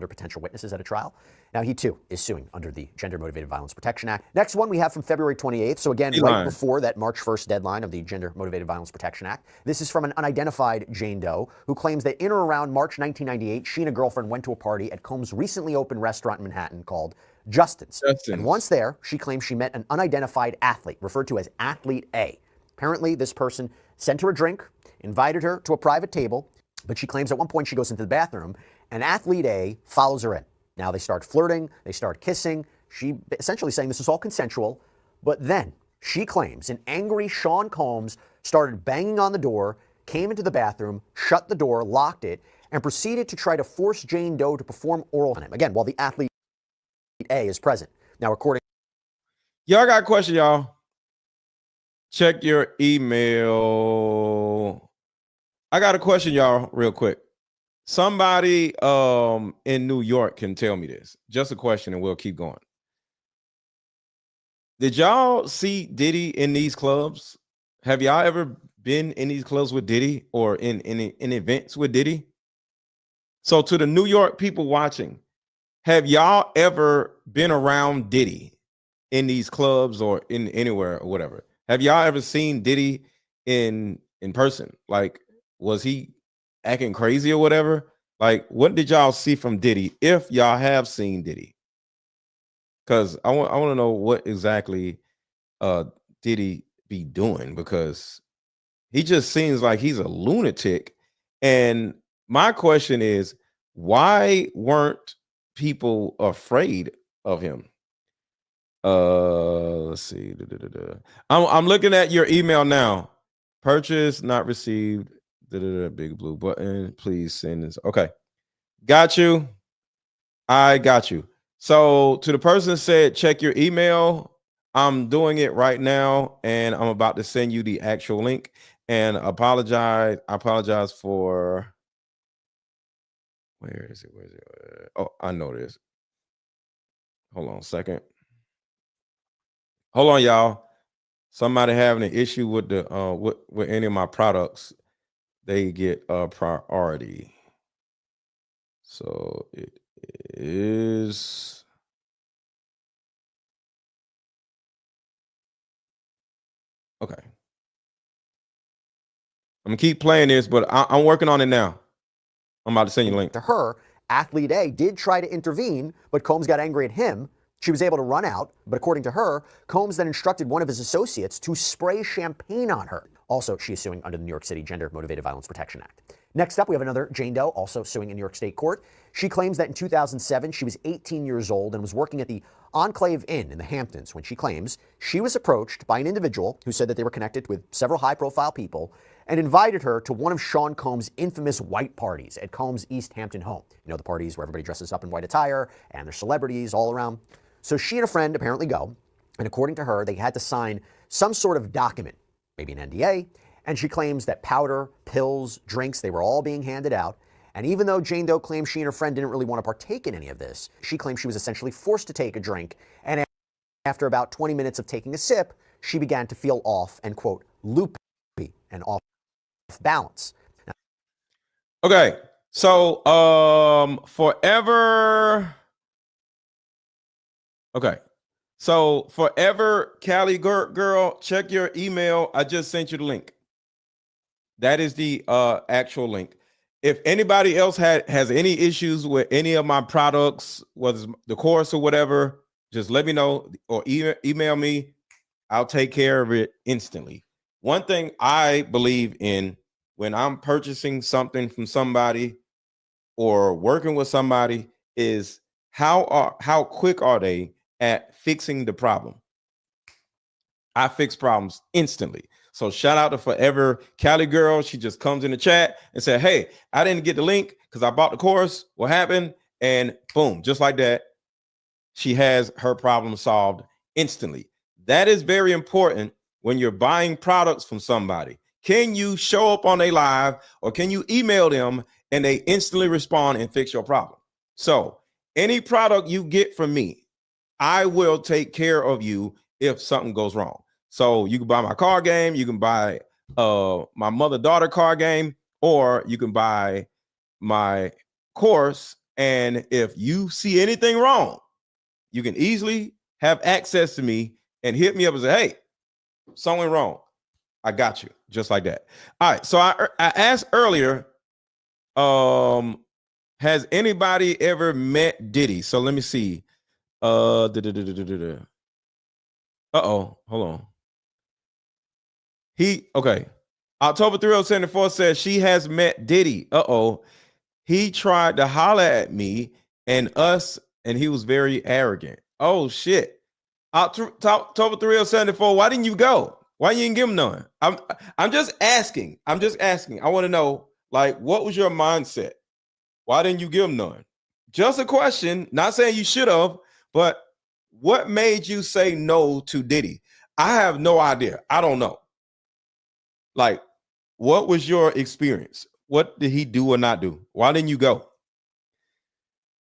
Under potential witnesses at a trial. Now he too is suing under the Gender Motivated Violence Protection Act. Next one we have from February 28th. So again, right before that March 1st deadline of the Gender Motivated Violence Protection Act. This is from an unidentified Jane Doe who claims that in or around March 1998, she and a girlfriend went to a party at Combs' recently opened restaurant in Manhattan called Justin's. And once there, she claims she met an unidentified athlete, referred to as Athlete A. Apparently, this person sent her a drink, invited her to a private table, but she claims at one point she goes into the bathroom and Athlete A follows her in. Now they start flirting, they start kissing. She essentially saying this is all consensual, but then she claims an angry Sean Combs started banging on the door, came into the bathroom, shut the door, locked it, and proceeded to try to force Jane Doe to perform oral on him. Again, while the Athlete A is present. Now, according. Y'all got a question, y'all. Check your email. I got a question, y'all, real quick. Somebody in New York can tell me this. Just a question, and we'll keep going. Did y'all see Diddy in these clubs? Have y'all ever been in these clubs with Diddy or in events with Diddy? So to the New York people watching, have y'all ever been around Diddy in these clubs or in anywhere or whatever? Have y'all ever seen Diddy in person? Like, was he acting crazy or whatever? Like, what did y'all see from Diddy if y'all have seen Diddy? Because I want to know what exactly Diddy be doing, because he just seems like he's a lunatic. And my question is, why weren't people afraid of him. Let's see. I'm looking at your email now. Purchase not received. Big blue button. Please send this. Okay, got you. I got you. So to the person that said check your email, I'm doing it right now, and I'm about to send you the actual link. And apologize. I apologize for. Where is it? Where is it? Oh, I know this. Hold on a second. Hold on, y'all. Somebody having an issue with the with any of my products, they get a priority. So it is okay. I'm gonna keep playing this, but I'm working on it now. I'm about to send you a link. To her, Athlete A did try to intervene, but Combs got angry at him. She was able to run out, but according to her, Combs then instructed one of his associates to spray champagne on her. Also, she is suing under the New York City Gender Motivated Violence Protection Act. Next up, we have another Jane Doe, also suing in New York State Court. She claims that in 2007, she was 18 years old and was working at the Enclave Inn in the Hamptons when she claims she was approached by an individual who said that they were connected with several high-profile people and invited her to one of Sean Combs' infamous white parties at Combs' East Hampton home. You know, the parties where everybody dresses up in white attire and there's celebrities all around. So she and a friend apparently go, and according to her, they had to sign some sort of document, maybe an NDA, and she claims that powder, pills, drinks, they were all being handed out. And even though Jane Doe claims she and her friend didn't really want to partake in any of this, she claims she was essentially forced to take a drink, and after about 20 minutes of taking a sip, she began to feel off and, quote, loopy and off balance. Okay, so forever. Okay, so forever Cali girl, check your email. I just sent you the link. That is the actual link. If anybody else has any issues with any of my products, whether it's the course or whatever, just let me know or email me. I'll take care of it instantly. One thing I believe in when I'm purchasing something from somebody or working with somebody is how quick are they at fixing the problem? I fix problems instantly. So shout out to Forever Cali Girl. She just comes in the chat and said, hey, I didn't get the link because I bought the course. What happened? And boom, just like that, she has her problem solved instantly. That is very important when you're buying products from somebody. Can you show up on a live or can you email them and they instantly respond and fix your problem? So any product you get from me, I will take care of you if something goes wrong. So you can buy my card game, you can buy my mother-daughter card game, or you can buy my course. And if you see anything wrong, you can easily have access to me and hit me up and say, hey, something wrong. I got you, just like that. All right, so I asked earlier, has anybody ever met Diddy? So let me see. Uh-oh, hold on. Okay. October 3074 says she has met Diddy. Uh-oh. He tried to holler at me and us, and he was very arrogant. Oh, shit. October 3074, why didn't you go? Why you didn't give him none? I'm just asking. I want to know, like, what was your mindset? Why didn't you give him none? Just a question. Not saying you should have, but what made you say no to Diddy? I have no idea. I don't know. Like, what was your experience? What did he do or not do? Why didn't you go?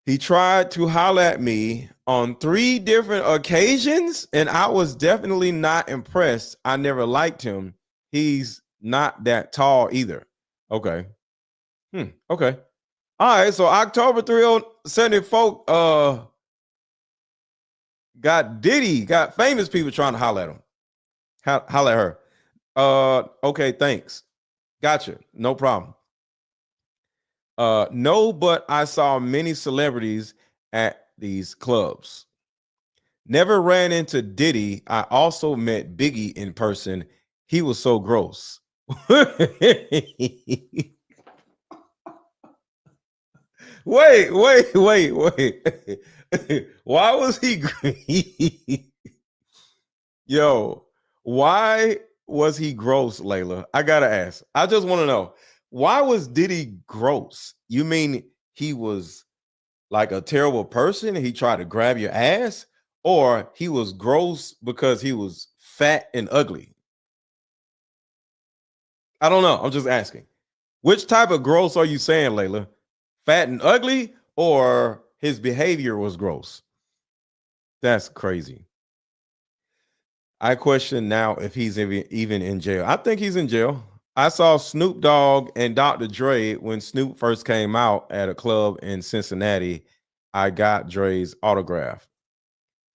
He tried to holler at me on 3 different occasions, and I was definitely not impressed. I never liked him. He's not that tall either. Okay. Okay. All right. So October 3074 got Diddy, got famous people trying to holler at him. Holler at her. Okay, thanks. Gotcha. No problem. No, but I saw many celebrities at these clubs. Never ran into Diddy. I also met Biggie in person. He was so gross. Wait. Why was he Yo, why was he gross, Layla? I gotta ask. I just want to know, why was Diddy gross? You mean he was like a terrible person and he tried to grab your ass, or he was gross because he was fat and ugly? I don't know. I'm just asking. Which type of gross are you saying, Layla? Fat and ugly, or his behavior was gross? That's crazy. I question now if he's even in jail. I think he's in jail. I saw Snoop Dogg and Dr. Dre when Snoop first came out at a club in Cincinnati. I got Dre's autograph.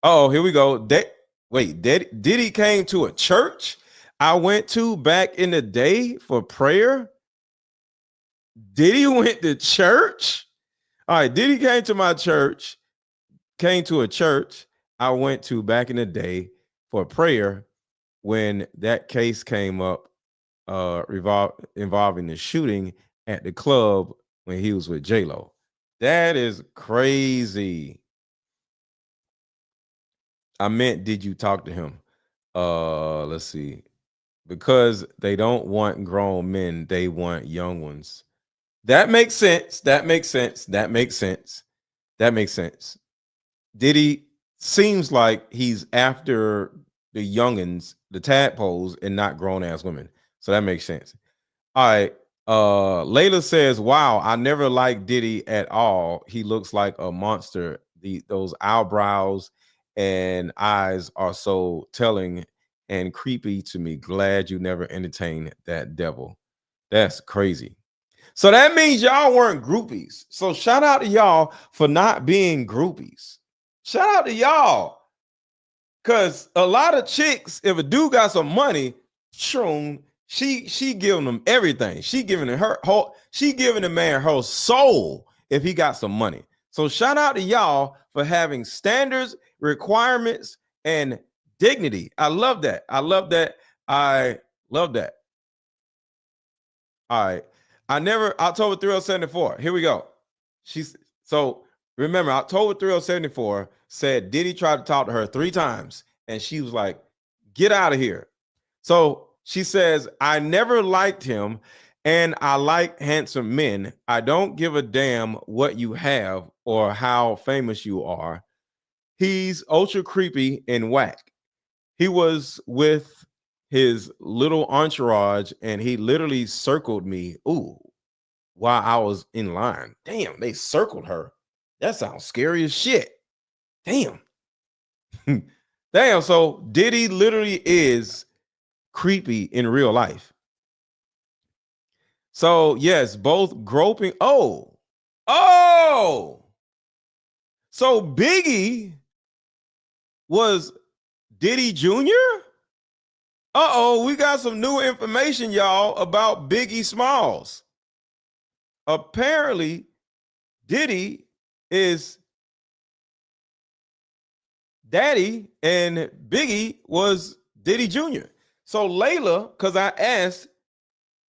Oh, here we go. Diddy came to a church I went to back in the day for prayer. Diddy went to church. All right, Diddy came to my church, came to a church I went to back in the day for prayer when that case came up involving the shooting at the club when he was with J-Lo. That is crazy. I meant, did you talk to him? Let's see. Because they don't want grown men, they want young ones. That makes sense. That makes sense. That makes sense. That makes sense. Diddy seems like he's after the youngins, the tadpoles, and not grown ass women. So that makes sense. All right. Layla says, wow, I never liked Diddy at all. He looks like a monster. Those eyebrows and eyes are so telling and creepy to me. Glad you never entertained that devil. That's crazy. So that means y'all weren't groupies. So shout out to y'all for not being groupies. Shout out to y'all. Because a lot of chicks, if a dude got some money, she giving them everything. She giving the man her soul if he got some money. So shout out to y'all for having standards, requirements, and dignity. I love that. I love that. I love that. All right. October 3074. Here we go. So remember, October 3074 said Diddy tried to talk to her 3 times, and she was like, get out of here. So she says, I never liked him, and I like handsome men. I don't give a damn what you have or how famous you are. He's ultra creepy and whack. He was with his little entourage, and he literally circled me. Ooh, while I was in line. Damn, they circled her. That sounds scary as shit. Damn. Damn. So Diddy literally is creepy in real life. So yes, both groping. Oh. So Biggie was Diddy Jr.? We got some new information, y'all, about Biggie Smalls. Apparently, Diddy is daddy and Biggie was Diddy Jr. So Layla, because I asked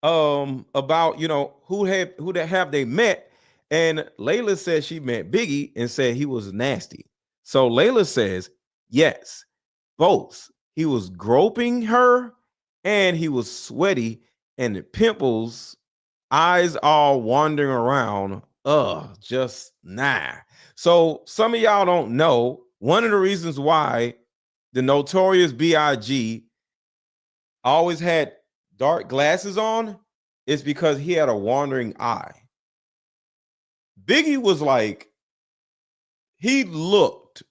about who have they met, and Layla said she met Biggie and said he was nasty. So Layla says yes, both. He was groping her and he was sweaty and the pimples, eyes all wandering around. Just nah. So some of y'all don't know, one of the reasons why the notorious B.I.G. always had dark glasses on is because he had a wandering eye. Biggie was like, he looked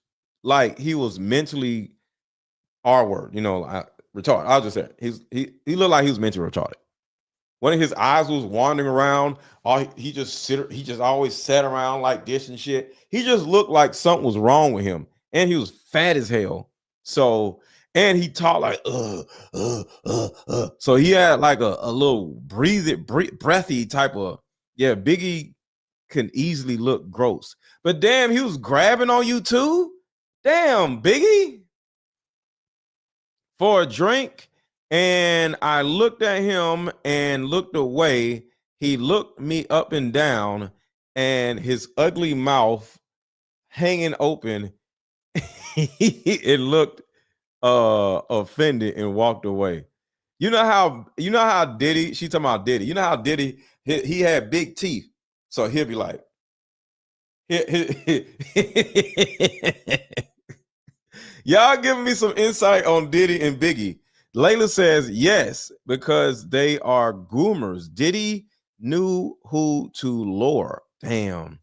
like he was mentally retarded. I'll just say it. He looked like he was mentally retarded. One of his eyes was wandering around. He just always sat around like this and shit. He just looked like something was wrong with him, and he was fat as hell. So, and he talked like So he had like a little breathy type of Biggie can easily look gross, but damn, he was grabbing on you too. Damn, Biggie, for a drink. And I looked at him and looked away. He looked me up and down, and his ugly mouth hanging open. It looked offended and walked away. You know how Diddy, she talking about Diddy. You know how Diddy, he had big teeth. So he'll be like, y'all giving me some insight on Diddy and Biggie. Layla says yes, because they are groomers. Diddy knew who to lure. Damn,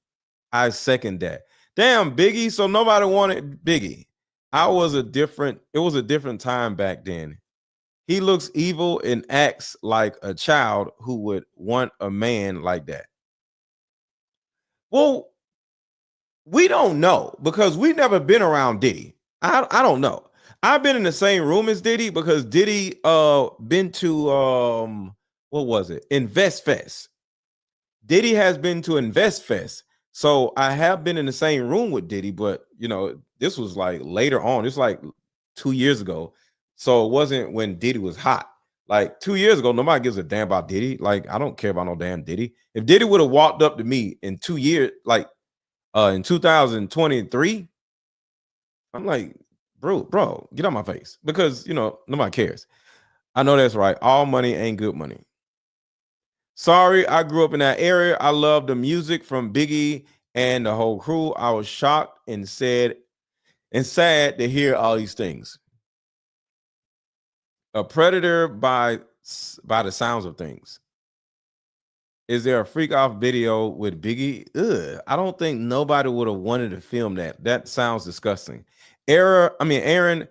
I second that. Damn, Biggie. So nobody wanted Biggie. It was a different time back then. He looks evil and acts like a child who would want a man like that. Well, we don't know because we've never been around Diddy. I don't know. I've been in the same room as Diddy because Diddy been to what was it? Invest Fest. Diddy has been to Invest Fest. So I have been in the same room with Diddy, but you know, this was like later on. It's like 2 years ago. So it wasn't when Diddy was hot. Like 2 years ago, nobody gives a damn about Diddy. Like, I don't care about no damn Diddy. If Diddy would have walked up to me in 2 years, like in 2023, I'm like, bro, get out my face. Because you know, nobody cares. I know that's right. All money ain't good money. Sorry, I grew up in that area. I love the music from Biggie and the whole crew. I was shocked and sad to hear all these things. A predator by the sounds of things. Is there a freak off video with Biggie? Ugh, I don't think nobody would have wanted to film that. That sounds disgusting. Aaron,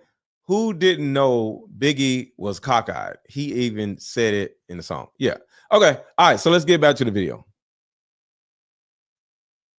who didn't know Biggie was cockeyed? He even said it in the song. Yeah. Okay. All right. So let's get back to the video.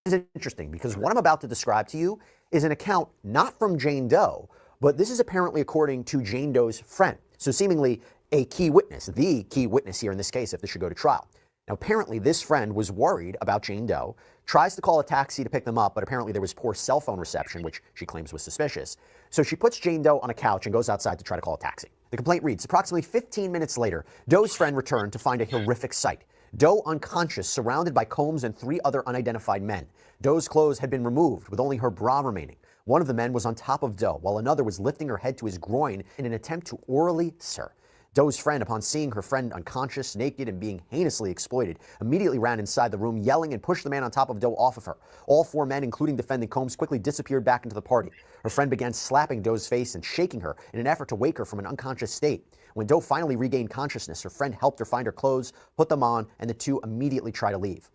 This is interesting because what I'm about to describe to you is an account not from Jane Doe, but this is apparently according to Jane Doe's friend. So seemingly a key witness, the key witness here in this case if this should go to trial. Now, apparently this friend was worried about Jane Doe, tries to call a taxi to pick them up, but apparently there was poor cell phone reception, which she claims was suspicious. So she puts Jane Doe on a couch and goes outside to try to call a taxi. The complaint reads, approximately 15 minutes later, Doe's friend returned to find a horrific sight. Doe unconscious, surrounded by Combs and 3 other unidentified men. Doe's clothes had been removed, with only her bra remaining. One of the men was on top of Doe, while another was lifting her head to his groin in an attempt to orally her. Doe's friend, upon seeing her friend unconscious, naked, and being heinously exploited, immediately ran inside the room, yelling and pushed the man on top of Doe off of her. All 4 men, including defendant Combs, quickly disappeared back into the party. Her friend began slapping Doe's face and shaking her in an effort to wake her from an unconscious state. When Doe finally regained consciousness, her friend helped her find her clothes, put them on, and the two immediately tried to leave.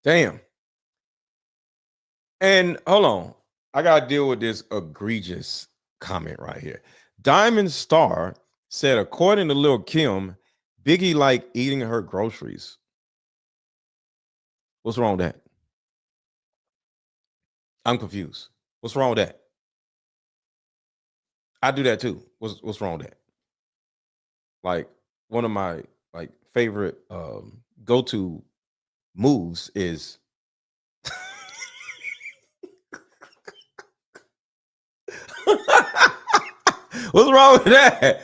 Damn. And hold on. I got to deal with this egregious comment right here. Diamond Star said, according to Lil Kim, Biggie liked eating her groceries. What's wrong with that? I'm confused. What's wrong with that? I do that too. What's wrong with that? Like, one of my favorite go-to moves is what's wrong with that?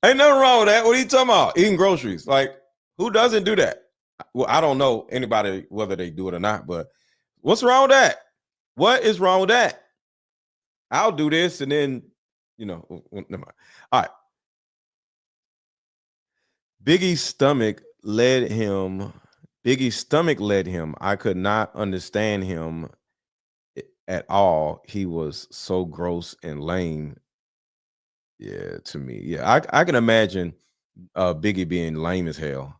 Ain't nothing wrong with that. What are you talking about? Eating groceries. Like, who doesn't do that? Well, I don't know anybody whether they do it or not, but what's wrong with that? What is wrong with that? I'll do this and then, you know, never mind. All right. Biggie's stomach led him. I could not understand him at all. He was so gross and lame. Yeah, to me. Yeah, I can imagine Biggie being lame as hell.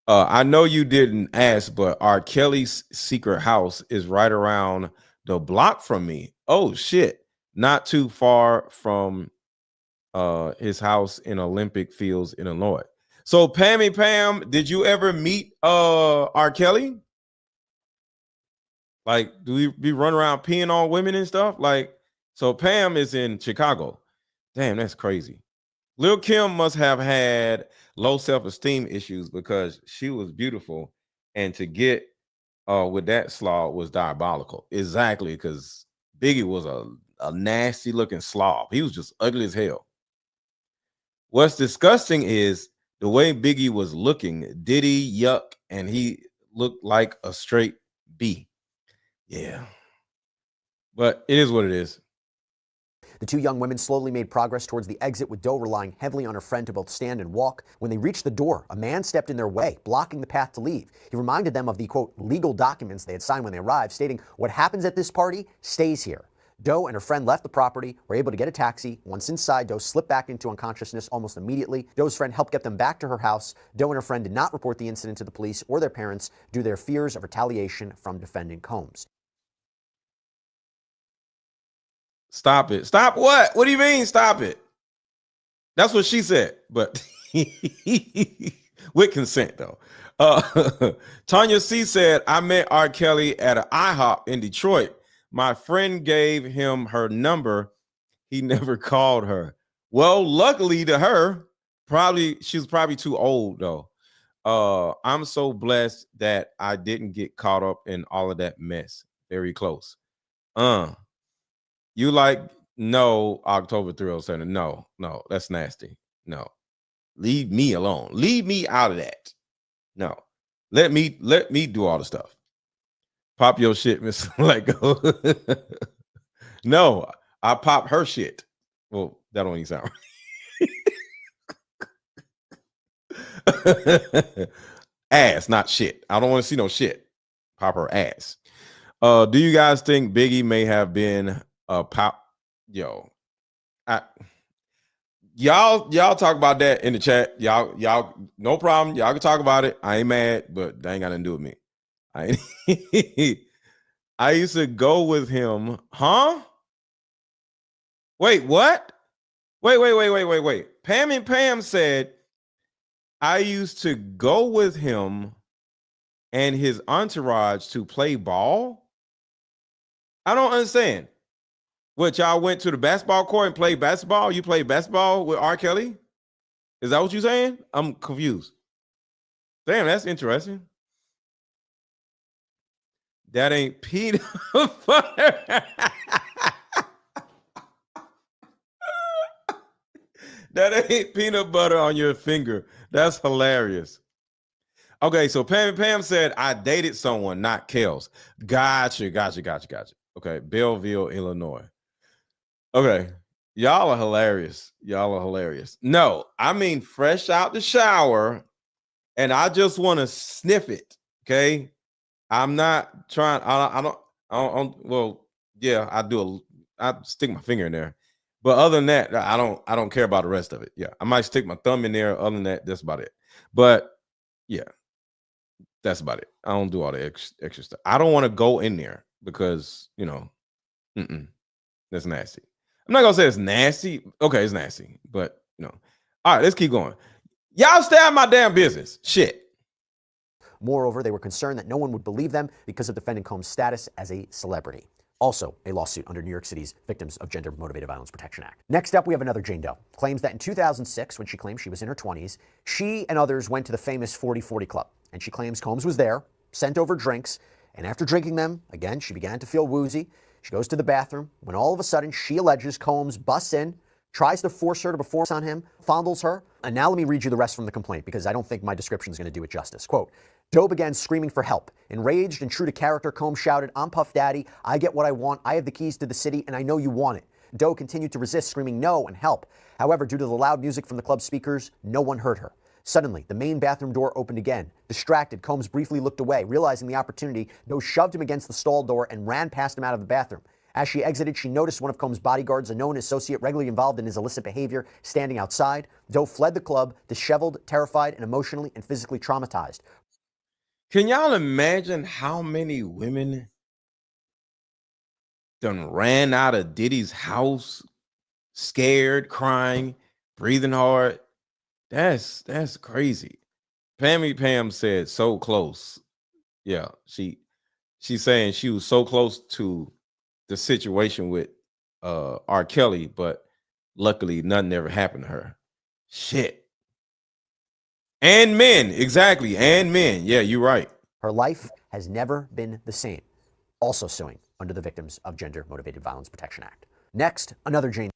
I know you didn't ask, but R. Kelly's secret house is right around the block from me. Oh shit. Not too far from his house in Olympic Fields, Illinois. So Pammy Pam, did you ever meet R. Kelly? Like, do we be running around peeing on women and stuff? Like, so Pam is in Chicago. Damn, that's crazy. Lil Kim must have had low self-esteem issues because she was beautiful, and to get with that slob was diabolical. Exactly, because Biggie was a nasty looking slob. He was just ugly as hell. What's disgusting is the way Biggie was looking. Diddy, yuck, and he looked like a straight B. Yeah. But it is what it is. The two young women slowly made progress towards the exit, with Doe relying heavily on her friend to both stand and walk. When they reached the door, a man stepped in their way, blocking the path to leave. He reminded them of the, quote, legal documents they had signed when they arrived, stating, what happens at this party stays here. Doe and her friend left the property, were able to get a taxi. Once inside, Doe slipped back into unconsciousness almost immediately. Doe's friend helped get them back to her house. Doe and her friend did not report the incident to the police or their parents due to their fears of retaliation from defendant Combs. Stop it. Stop what? What do you mean stop it? That's what she said, but with consent though. Tanya C said, I met R. Kelly at an IHOP in Detroit. My friend gave him her number. He never called her. Well, luckily to her, she's probably too old though. I'm so blessed that I didn't get caught up in all of that mess. Very close. You like, no, October 307. No, that's nasty. No, leave me alone. Leave me out of that. No, let me do all the stuff. Pop your shit, Miss Lego. No, I pop her shit. Well, that don't even sound right. Ass, not shit. I don't want to see no shit. Pop her ass. Do you guys think Biggie may have been a pop? Yo, y'all talk about that in the chat. Y'all, no problem. Y'all can talk about it. I ain't mad, but that ain't got nothing to do with me. I used to go with him. Huh? Wait, what? Wait. Pam and Pam said, I used to go with him and his entourage to play ball. I don't understand. What, y'all went to the basketball court and played basketball? You played basketball with R. Kelly? Is that what you're saying? I'm confused. Damn, that's interesting. That ain't peanut butter. That ain't peanut butter on your finger. That's hilarious. Okay, so Pam said, I dated someone, not Kels. Gotcha. Okay, Belleville, Illinois. Okay, y'all are hilarious. No, I mean fresh out the shower, and I just want to sniff it. Okay, I'm not trying. I don't. Well, yeah, I do. I stick my finger in there, but other than that, I don't care about the rest of it. Yeah, I might stick my thumb in there. Other than that, that's about it. But yeah, that's about it. I don't do all the extra stuff. I don't want to go in there because that's nasty. I'm not gonna say it's nasty. Okay, it's nasty, but all right, let's keep going. Y'all stay out of my damn business. Shit. Moreover, they were concerned that no one would believe them because of defendant Combs' status as a celebrity. Also, a lawsuit under New York City's Victims of Gender Motivated Violence Protection Act. Next up, we have another Jane Doe. Claims that in 2006, when she claimed she was in her 20s, she and others went to the famous 40-40 Club. And she claims Combs was there, sent over drinks, and after drinking them, again, she began to feel woozy. She goes to the bathroom when all of a sudden she alleges Combs busts in, tries to force her to perform on him, fondles her. And now let me read you the rest from the complaint because I don't think my description is going to do it justice. Quote, Doe began screaming for help. Enraged and true to character, Combs shouted, I'm Puff Daddy. I get what I want. I have the keys to the city and I know you want it. Doe continued to resist, screaming no and help. However, due to the loud music from the club speakers, no one heard her. Suddenly, the main bathroom door opened again. Distracted, Combs briefly looked away. Realizing the opportunity, Doe shoved him against the stall door and ran past him out of the bathroom. As she exited, she noticed one of Combs' bodyguards, a known associate regularly involved in his illicit behavior, standing outside. Doe fled the club, disheveled, terrified, and emotionally and physically traumatized. Can y'all imagine how many women done ran out of Diddy's house, scared, crying, breathing hard? That's crazy. Pam said so close. Yeah, she's saying she was so close to the situation with R. Kelly, but luckily nothing ever happened to her. Shit. And men, exactly. And men. Yeah, you're right. Her life has never been the same. Also suing under the Victims of Gender Motivated Violence Protection Act. Next, another Jane.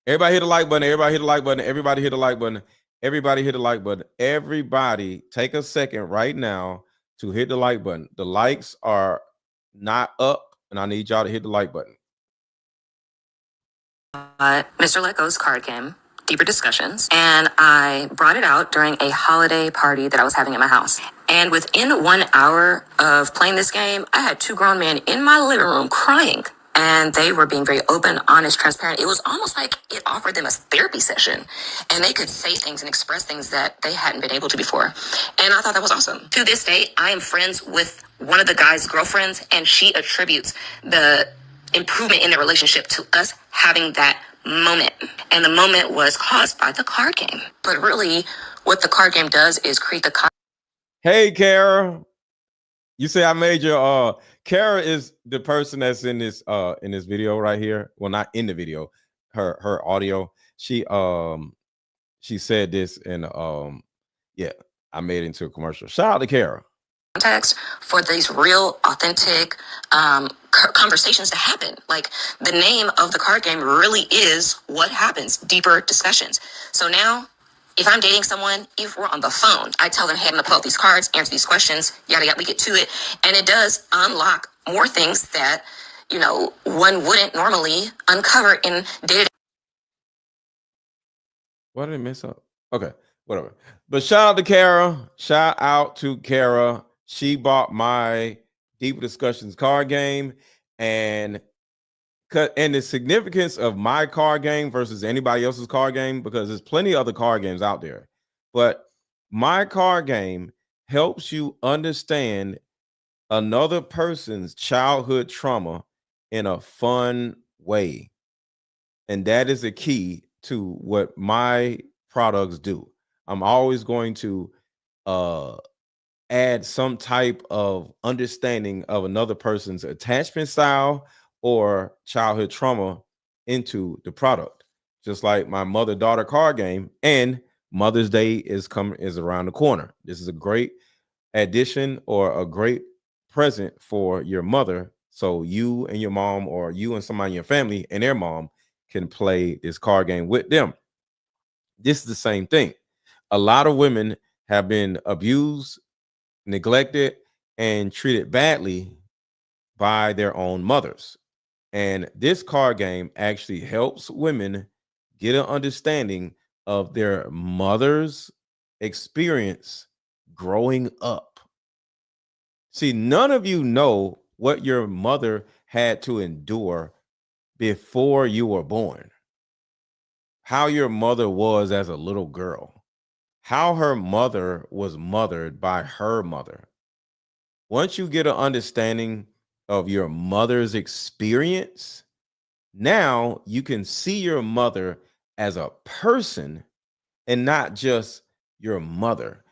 Everybody hit the like button. Everybody hit the like button. Everybody hit the like button. Everybody hit the like button. Everybody take a second right now to hit the like button. The likes are not up, and I need y'all to hit the like button. Mr. Leko's card game, Deeper Discussions, and I brought it out during a holiday party that I was having at my house. And within 1 hour of playing this game, I had 2 grown men in my living room crying. And they were being very open, honest, transparent. It was almost like it offered them a therapy session. And they could say things and express things that they hadn't been able to before. And I thought that was awesome. To this day, I am friends with one of the guy's girlfriends, and she attributes the improvement in their relationship to us having that moment. And the moment was caused by the card game. But really, what the card game does is create the Hey, Kara. You say I made your Kara is the person that's in this video right here. Well, not in the video, her audio. She said this, and yeah, I made it into a commercial. Shout out to Kara. context for these real, authentic conversations to happen. Like, the name of the card game really is what happens, Deeper Discussions. So now, if I'm dating someone, if we're on the phone, I tell them, hey, I'm gonna pull out these cards, answer these questions, yada yada, we get to it. And it does unlock more things that, you know, one wouldn't normally uncover in day-to-day. What did I mess up? Okay, whatever. But shout out to Kara. Shout out to Kara. She bought my Deeper Discussions card game, and the significance of my card game versus anybody else's card game, because there's plenty of other card games out there, but my card game helps you understand another person's childhood trauma in a fun way. And that is the key to what my products do. I'm always going to add some type of understanding of another person's attachment style or childhood trauma into the product. Just like my mother-daughter card game, and Mother's Day is around the corner. This is a great addition or a great present for your mother, so you and your mom, or you and somebody in your family and their mom, can play this card game with them. This is the same thing. A lot of women have been abused, neglected, and treated badly by their own mothers. And this card game actually helps women get an understanding of their mother's experience growing up. See, none of you know what your mother had to endure before you were born. How your mother was as a little girl. How her mother was mothered by her mother. Once you get an understanding of your mother's experience, now you can see your mother as a person and not just your mother.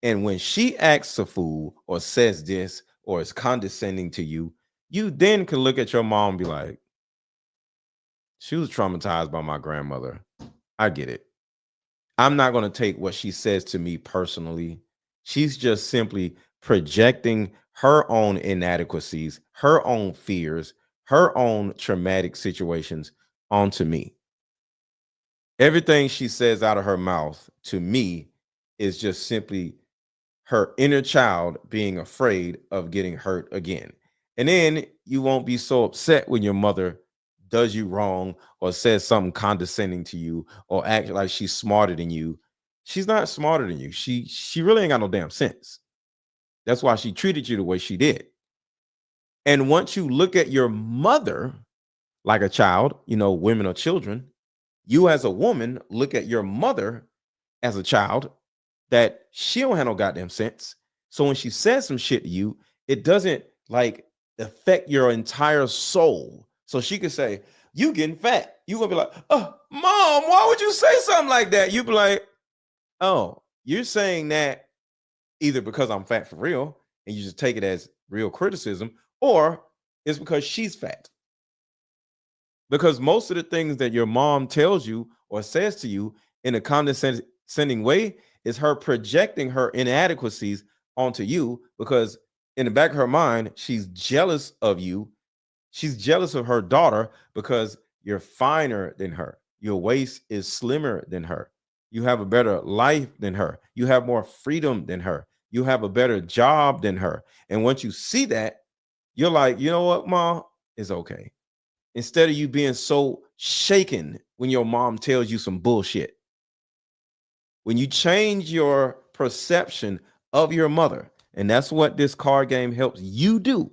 And when she acts a fool or says this or is condescending to you, you then can look at your mom and be like, she was traumatized by my grandmother. I get it. I'm not going to take what she says to me personally. She's just simply projecting her own inadequacies, her own fears, her own traumatic situations onto me. Everything she says out of her mouth to me is just simply her inner child being afraid of getting hurt again. And then you won't be so upset when your mother does you wrong or says something condescending to you or acts like she's smarter than you. She's not smarter than you. She really ain't got no damn sense. That's why she treated you the way she did. And once you look at your mother like a child, you know, women are children, you as a woman look at your mother as a child, that she don't have no goddamn sense. So when she says some shit to you, it doesn't like affect your entire soul. So she could say, you getting fat. You gonna be like, oh, mom, why would you say something like that? You be like, oh, you're saying that either because I'm fat for real and you just take it as real criticism, or it's because she's fat. Because most of the things that your mom tells you or says to you in a condescending way is her projecting her inadequacies onto you, because in the back of her mind, she's jealous of you. She's jealous of her daughter because you're finer than her. Your waist is slimmer than her. You have a better life than her. You have more freedom than her. You have a better job than her. And once you see that, you're like, you know what, mom, it's okay. Instead of you being so shaken when your mom tells you some bullshit. When you change your perception of your mother, and that's what this card game helps you do.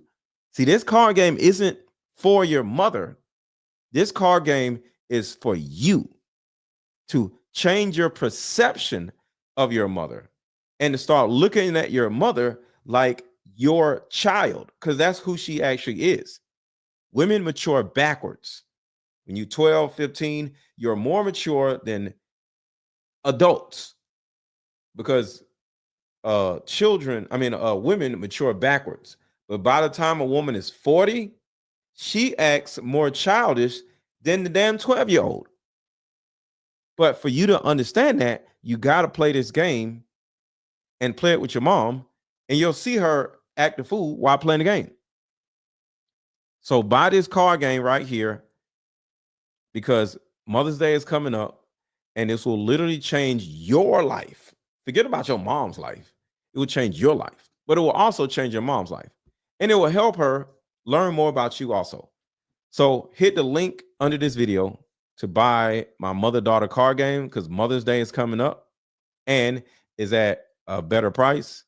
See, this card game isn't for your mother. This card game is for you to change your perception of your mother and to start looking at your mother like your child, because that's who she actually is. Women mature backwards. When you're 12, 15, you're more mature than adults, because women mature backwards. But by the time a woman is 40, she acts more childish than the damn 12-year-old. But for you to understand that, you got to play this game and play it with your mom, and you'll see her act a fool while playing the game. So buy this card game right here, because Mother's Day is coming up, and this will literally change your life. Forget about your mom's life. It will change your life, but it will also change your mom's life, and it will help her learn more about you also. So hit the link under this video to buy my mother-daughter card game, because Mother's Day is coming up and is at a better price.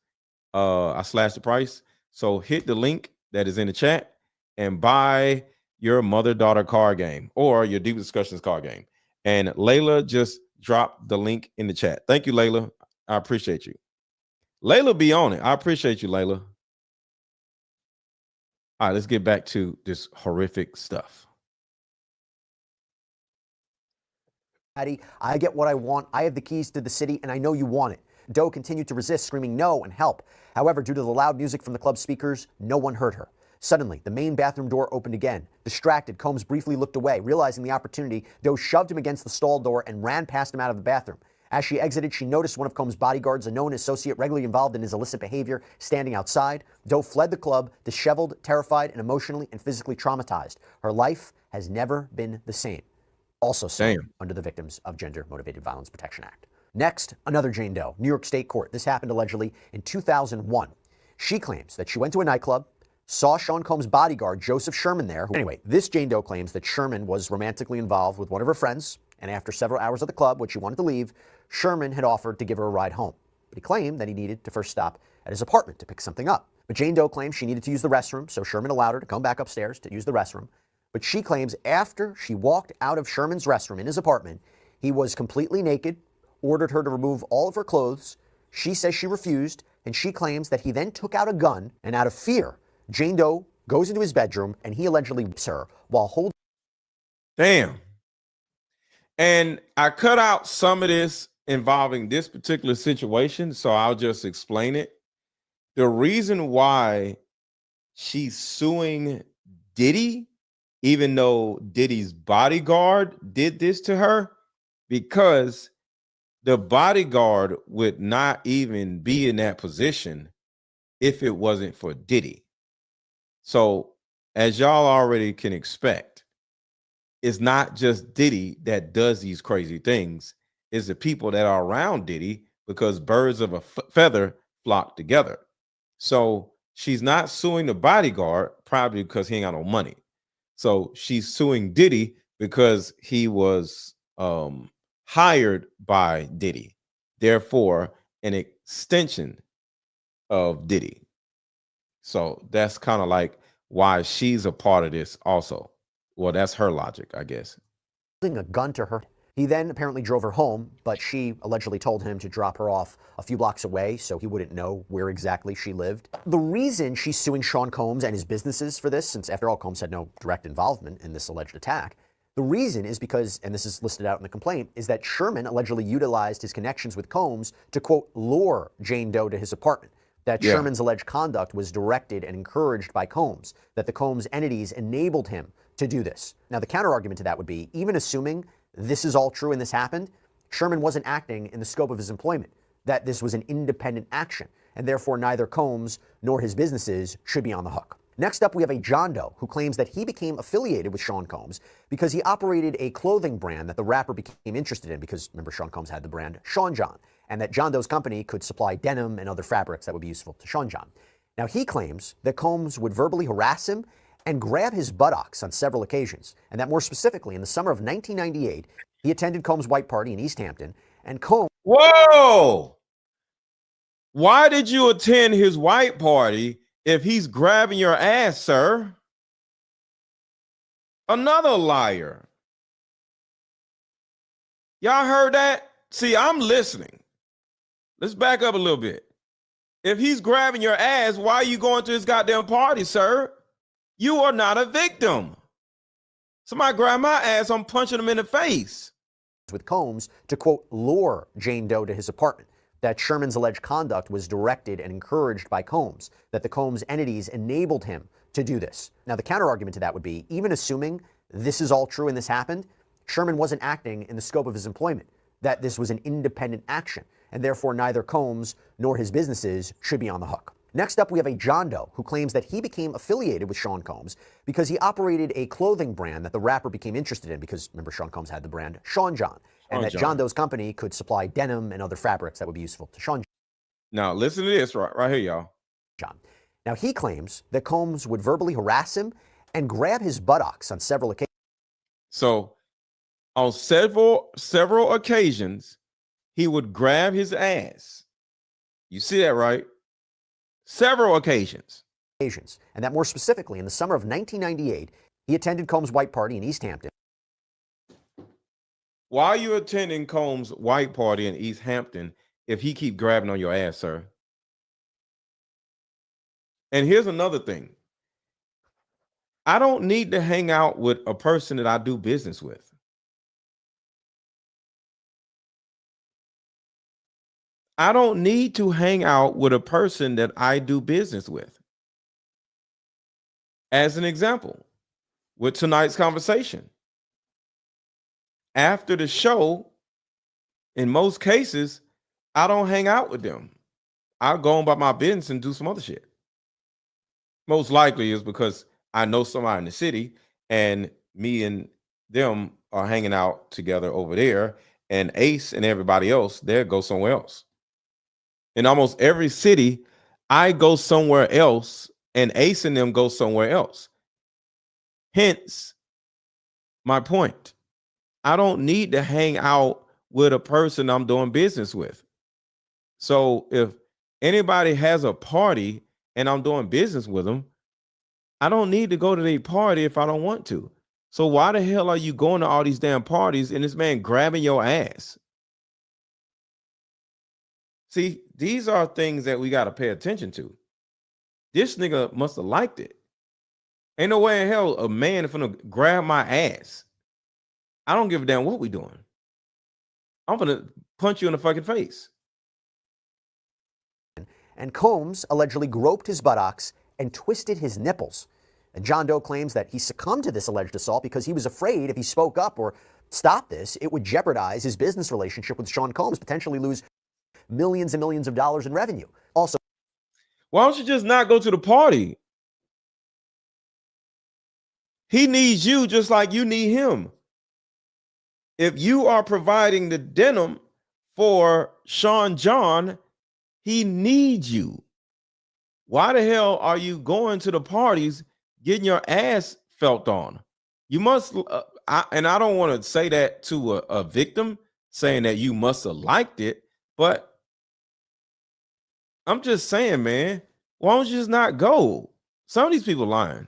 I slashed the price. So hit the link that is in the chat and buy your mother-daughter card game or your Deep Discussions card game. And Layla just dropped the link in the chat. Thank you, Layla. I appreciate you. Layla be on it. I appreciate you, Layla. All right, let's get back to this horrific stuff. Daddy, I get what I want. I have the keys to the city, and I know you want it. Doe continued to resist, screaming no and help. However, due to the loud music from the club speakers, no one heard her. Suddenly, the main bathroom door opened again. Distracted, Combs briefly looked away. Realizing the opportunity, Doe shoved him against the stall door and ran past him out of the bathroom. As she exited, she noticed one of Combs' bodyguards, a known associate regularly involved in his illicit behavior, standing outside. Doe fled the club, disheveled, terrified, and emotionally and physically traumatized. Her life has never been the same. Also sued under the Victims of Gender Motivated Violence Protection Act. Next, another Jane Doe, New York State Court. This happened allegedly in 2001. She claims that she went to a nightclub, saw Sean Combs' bodyguard, Joseph Sherman, there. Anyway, this Jane Doe claims that Sherman was romantically involved with one of her friends, and after several hours at the club, when she wanted to leave, Sherman had offered to give her a ride home. But he claimed that he needed to first stop at his apartment to pick something up. But Jane Doe claims she needed to use the restroom, so Sherman allowed her to come back upstairs to use the restroom. But she claims after she walked out of Sherman's restroom in his apartment, he was completely naked, ordered her to remove all of her clothes. She says she refused, and she claims that he then took out a gun, and out of fear, Jane Doe goes into his bedroom, and he allegedly whips her while holding. Damn. And I cut out some of this involving this particular situation, so I'll just explain it. The reason why she's suing Diddy, even though Diddy's bodyguard did this to her, because the bodyguard would not even be in that position if it wasn't for Diddy. So, as y'all already can expect, it's not just Diddy that does these crazy things. It's the people that are around Diddy, because birds of a feather flock together. So she's not suing the bodyguard probably because he ain't got no money. So she's suing Diddy because he was hired by Diddy, therefore an extension of Diddy. So that's kind of like why she's a part of this also. Well, that's her logic, I guess. Holding a gun to her. He then apparently drove her home, but she allegedly told him to drop her off a few blocks away so he wouldn't know where exactly she lived. The reason she's suing Sean Combs and his businesses for this, since after all, Combs had no direct involvement in this alleged attack, the reason is because, and this is listed out in the complaint, is that Sherman allegedly utilized his connections with Combs to, quote, lure Jane Doe to his apartment. That Sherman's alleged conduct was directed and encouraged by Combs, that the Combs entities enabled him to do this. Now, the counter argument to that would be, even assuming this is all true and this happened, Sherman wasn't acting in the scope of his employment, that this was an independent action, and therefore neither Combs nor his businesses should be on the hook. Next up, we have a John Doe who claims that he became affiliated with Sean Combs because he operated a clothing brand that the rapper became interested in, because remember, Sean Combs had the brand Sean John. and that John Doe's company could supply denim and other fabrics that would be useful to Sean John. Now, he claims that Combs would verbally harass him and grab his buttocks on several occasions, and that more specifically, in the summer of 1998, he attended Combs' white party in East Hampton, and Combs... Whoa! Why did you attend his white party if he's grabbing your ass, sir? Another liar. Y'all heard that? See, I'm listening. Let's back up a little bit. If he's grabbing your ass, why are you going to his goddamn party, sir? You are not a victim. Somebody grab my ass, I'm punching him in the face. With Combs to, quote, lure Jane Doe to his apartment, that Sherman's alleged conduct was directed and encouraged by Combs, that the Combs entities enabled him to do this. Now, the counterargument to that would be, even assuming this is all true and this happened, Sherman wasn't acting in the scope of his employment, that this was an independent action, and therefore neither Combs nor his businesses should be on the hook. Next up, we have a John Doe who claims that he became affiliated with Sean Combs because he operated a clothing brand that the rapper became interested in because, remember, Sean Combs had the brand Sean John, and that John Doe's company could supply denim and other fabrics that would be useful to Sean Now, listen to this right here, y'all. John. Now, he claims that Combs would verbally harass him and grab his buttocks on several occasions. So, on several occasions, he would grab his ass. You see that, right? Several occasions. And that more specifically, in the summer of 1998, he attended Combs' white party in East Hampton. Why are you attending Combs' white party in East Hampton if he keep grabbing on your ass, sir? And here's another thing. I don't need to hang out with a person that I do business with. I don't need to hang out with a person that I do business with. As an example, with tonight's conversation. After the show, in most cases, I don't hang out with them. I'll go on about my business and do some other shit. Most likely is because I know somebody in the city and me and them are hanging out together over there, and Ace and everybody else, they'll go somewhere else. In almost every city, I go somewhere else and Ace and them go somewhere else. Hence, my point. I don't need to hang out with a person I'm doing business with. So if anybody has a party and I'm doing business with them, I don't need to go to their party if I don't want to. So why the hell are you going to all these damn parties and this man grabbing your ass? See, these are things that we got to pay attention to. This nigga must have liked it. Ain't no way in hell a man is gonna grab my ass. I don't give a damn what we doing. I'm gonna punch you in the fucking face. And Combs allegedly groped his buttocks and twisted his nipples. And John Doe claims that he succumbed to this alleged assault because he was afraid if he spoke up or stopped this, it would jeopardize his business relationship with Sean Combs, potentially lose millions and millions of dollars in revenue. Also, why don't you just not go to the party? He needs you just like you need him. If you are providing the denim for Sean John, he needs you. Why the hell are you going to the parties getting your ass felt on? You must, and I don't want to say that to a victim, saying that you must have liked it, but I'm just saying, man, why don't you just not go? Some of these people lying.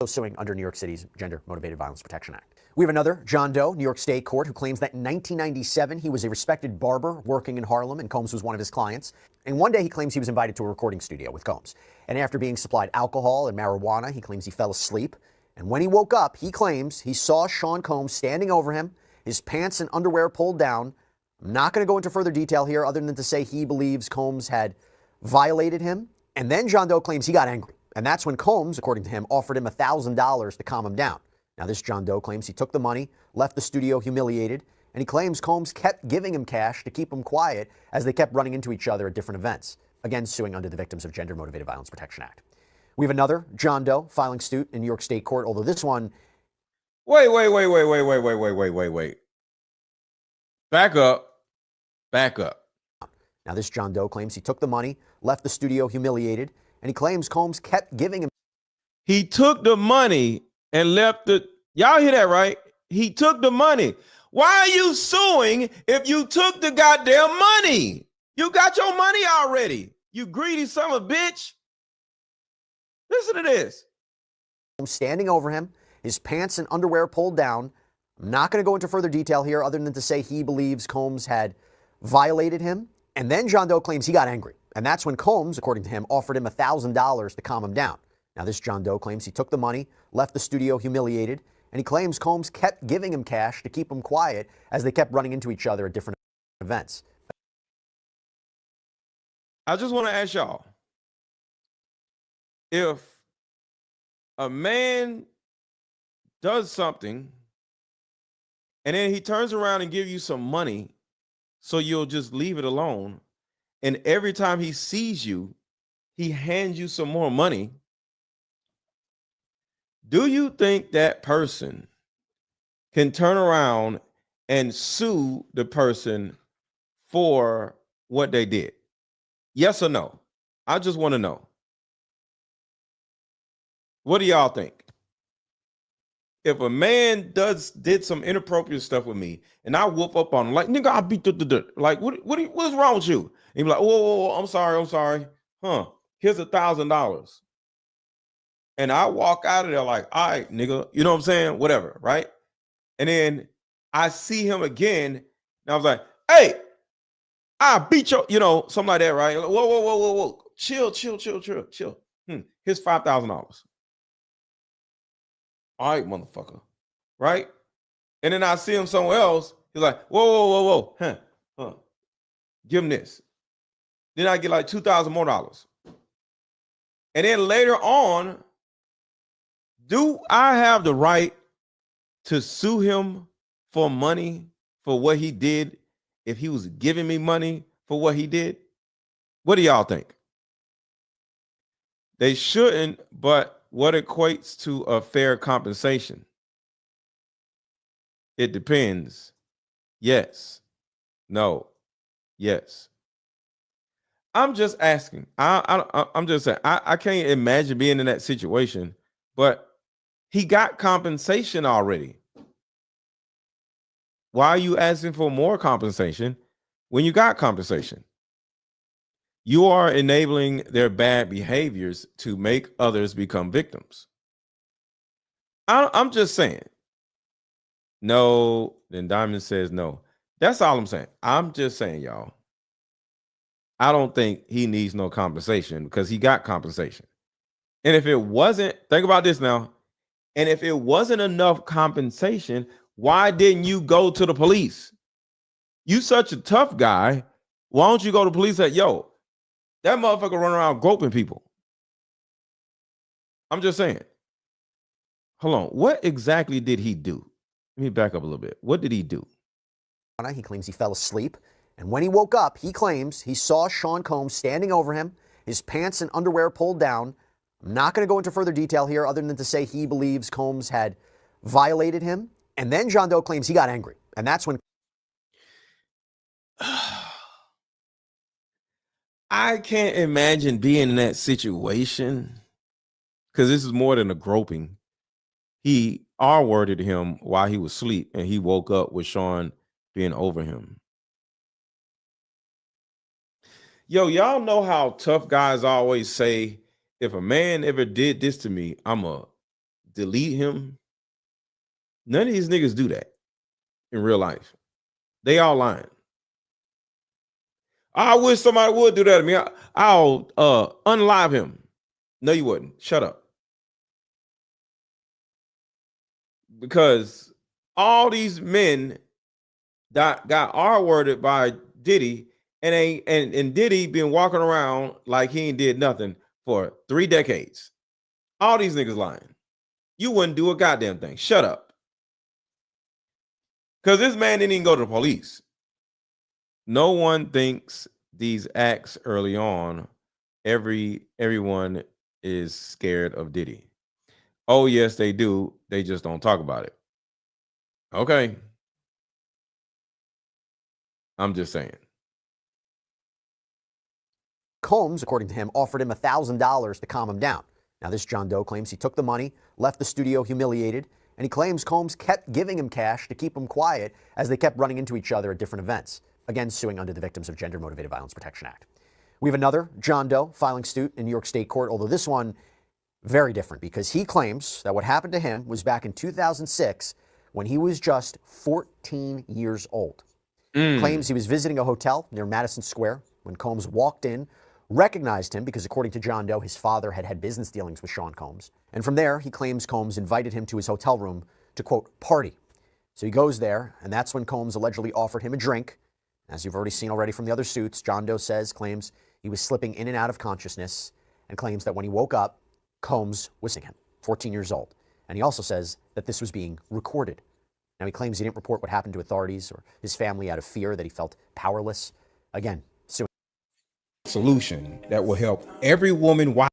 Suing under New York City's Gender Motivated Violence Protection Act. We have another John Doe, New York State court, who claims that in 1997 he was a respected barber working in Harlem and Combs was one of his clients. And one day he claims he was invited to a recording studio with Combs. And after being supplied alcohol and marijuana, he claims he fell asleep. And when he woke up, he claims he saw Sean Combs standing over him, his pants and underwear pulled down. I'm not going to go into further detail here other than to say he believes Combs had violated him. And then John Doe claims he got angry. And that's when Combs, according to him, offered him $1,000 to calm him down. Now, this John Doe claims he took the money, left the studio humiliated, and he claims Combs kept giving him cash to keep him quiet as they kept running into each other at different events, again suing under the Victims of Gender Motivated Violence Protection Act. We have another John Doe filing suit in New York State court, although this one... Wait. Back up. Back up. Now, this John Doe claims he took the money, left the studio humiliated, and he claims Combs kept giving him. He took the money and left the. Y'all hear that, right? He took the money. Why are you suing if you took the goddamn money? You got your money already. You greedy son of a bitch. Listen to this. Standing over him, his pants and underwear pulled down. I'm not going to go into further detail here other than to say he believes Combs had violated him. And then John Doe claims he got angry. And that's when Combs, according to him, offered him $1,000 to calm him down. Now, this John Doe claims he took the money, left the studio humiliated, and he claims Combs kept giving him cash to keep him quiet as they kept running into each other at different events. I just want to ask y'all, if a man does something and then he turns around and give you some money so you'll just leave it alone, and every time he sees you, he hands you some more money, do you think that person can turn around and sue the person for what they did? Yes or no? I just want to know. What do y'all think? If a man did some inappropriate stuff with me and I whoop up on him, like, nigga, I beat the like, what's wrong with you? And he be like, whoa, I'm sorry. Here's $1,000. And I walk out of there like, all right, nigga, you know what I'm saying? Whatever, right? And then I see him again, and I was like, hey, I beat your, something like that, right? Like, whoa. Chill. Here's $5,000. All right, motherfucker. Right? And then I see him somewhere else. He's like, whoa. Give him this. Then I get like $2,000 more. And then later on, do I have the right to sue him for money for what he did if he was giving me money for what he did? What do y'all think? They shouldn't, but what equates to a fair compensation? It depends. Yes. No. Yes. I'm just asking. I'm just saying. I can't imagine being in that situation, but he got compensation already. Why are you asking for more compensation when you got compensation? You are enabling their bad behaviors to make others become victims. I'm just saying. No, then Diamond says no. That's all I'm saying. I'm just saying, y'all. I don't think he needs no compensation because he got compensation. And if it wasn't, think about this now. And if it wasn't enough compensation, why didn't you go to the police? You such a tough guy. Why don't you go to the police and say, yo, that motherfucker run around groping people? I'm just saying. Hold on. What exactly did he do? Let me back up a little bit. What did he do? He claims he fell asleep, and when he woke up, he claims he saw Sean Combs standing over him, his pants and underwear pulled down. I'm not going to go into further detail here other than to say he believes Combs had violated him. And then John Doe claims he got angry. And that's when I can't imagine being in that situation because this is more than a groping. He R-worded him while he was asleep, and he woke up with Sean being over him. Yo, y'all know how tough guys always say, if a man ever did this to me, I'ma delete him. None of these niggas do that in real life. They all lying. I wish somebody would do that to me. I'll unlive him. No, you wouldn't. Shut up. Because all these men got R-worded by Diddy, and Diddy been walking around like he ain't did nothing for 3 decades. All these niggas lying. You wouldn't do a goddamn thing. Shut up. Because this man didn't even go to the police. No one thinks these acts early on. Everyone is scared of Diddy. Oh, yes, they do. They just don't talk about it. Okay. I'm just saying. Combs, according to him, offered him $1,000 to calm him down. Now, this John Doe claims he took the money, left the studio humiliated, and he claims Combs kept giving him cash to keep him quiet as they kept running into each other at different events, again suing under the Victims of Gender Motivated Violence Protection Act. We have another John Doe filing suit in New York State court, although this one very different because he claims that what happened to him was back in 2006 when he was just 14 years old. Claims he was visiting a hotel near Madison Square when Combs walked in, recognized him because, according to John Doe, his father had had business dealings with Sean Combs. And from there, he claims Combs invited him to his hotel room to, quote, party. So he goes there, and that's when Combs allegedly offered him a drink. As you've already seen already from the other suits, John Doe claims he was slipping in and out of consciousness and claims that when he woke up, Combs was seeing him, 14 years old. And he also says that this was being recorded. Now, he claims he didn't report what happened to authorities or his family out of fear that he felt powerless. Again, suing. Solution that will help every woman watch.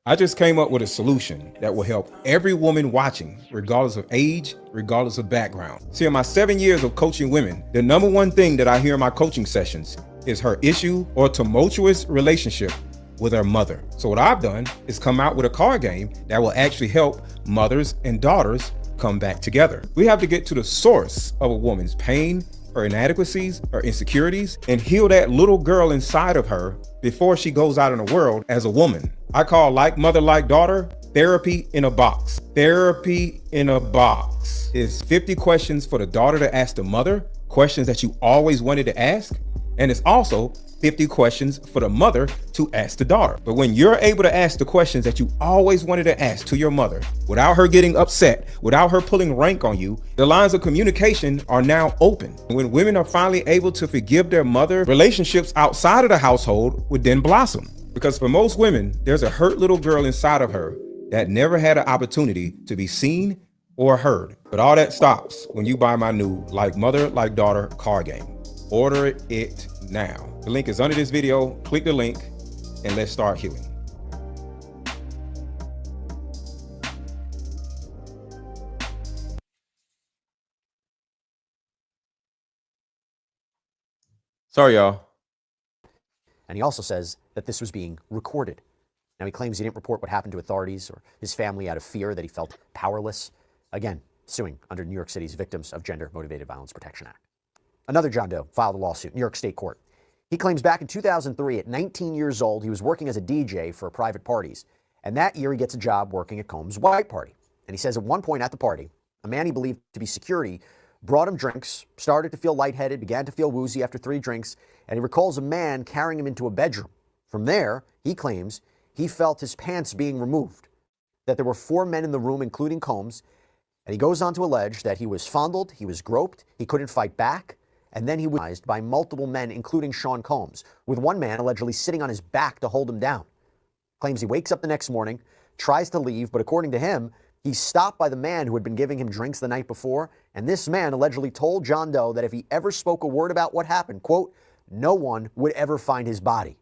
I just came up with a solution that will help every woman watching, regardless of age, regardless of background. See, in my 7 years of coaching women, the number one thing that I hear in my coaching sessions is her issue or tumultuous relationship with her mother. So what I've done is come out with a card game that will actually help mothers and daughters come back together. We have to get to the source of a woman's pain, her inadequacies, her insecurities, and heal that little girl inside of her before she goes out in the world as a woman. I call Like Mother, Like Daughter, therapy in a box. Therapy in a box is 50 questions for the daughter to ask the mother, questions that you always wanted to ask. And it's also 50 questions for the mother to ask the daughter. But when you're able to ask the questions that you always wanted to ask to your mother without her getting upset, without her pulling rank on you, the lines of communication are now open. When women are finally able to forgive their mother, relationships outside of the household would then blossom. Because for most women, there's a hurt little girl inside of her that never had an opportunity to be seen or heard. But all that stops when you buy my new Like Mother, Like Daughter card game. Order it now. The link is under this video. Click the link and let's start healing. Sorry, y'all. And he also says that this was being recorded. Now, he claims he didn't report what happened to authorities or his family out of fear that he felt powerless. Again, suing under New York City's Victims of Gender Motivated Violence Protection Act. Another John Doe filed a lawsuit in New York State court. He claims back in 2003, at 19 years old, he was working as a DJ for private parties. And that year, he gets a job working at Combs' white party. And he says at one point at the party, a man he believed to be security brought him drinks, started to feel lightheaded, began to feel woozy after 3 drinks, and he recalls a man carrying him into a bedroom. From there, he claims he felt his pants being removed, that there were 4 men in the room, including Combs, and he goes on to allege that he was fondled, he was groped, he couldn't fight back, and then he was victimized by multiple men, including Sean Combs, with one man allegedly sitting on his back to hold him down. Claims he wakes up the next morning, tries to leave, but according to him, he's stopped by the man who had been giving him drinks the night before, and this man allegedly told John Doe that if he ever spoke a word about what happened, quote, no one would ever find his body.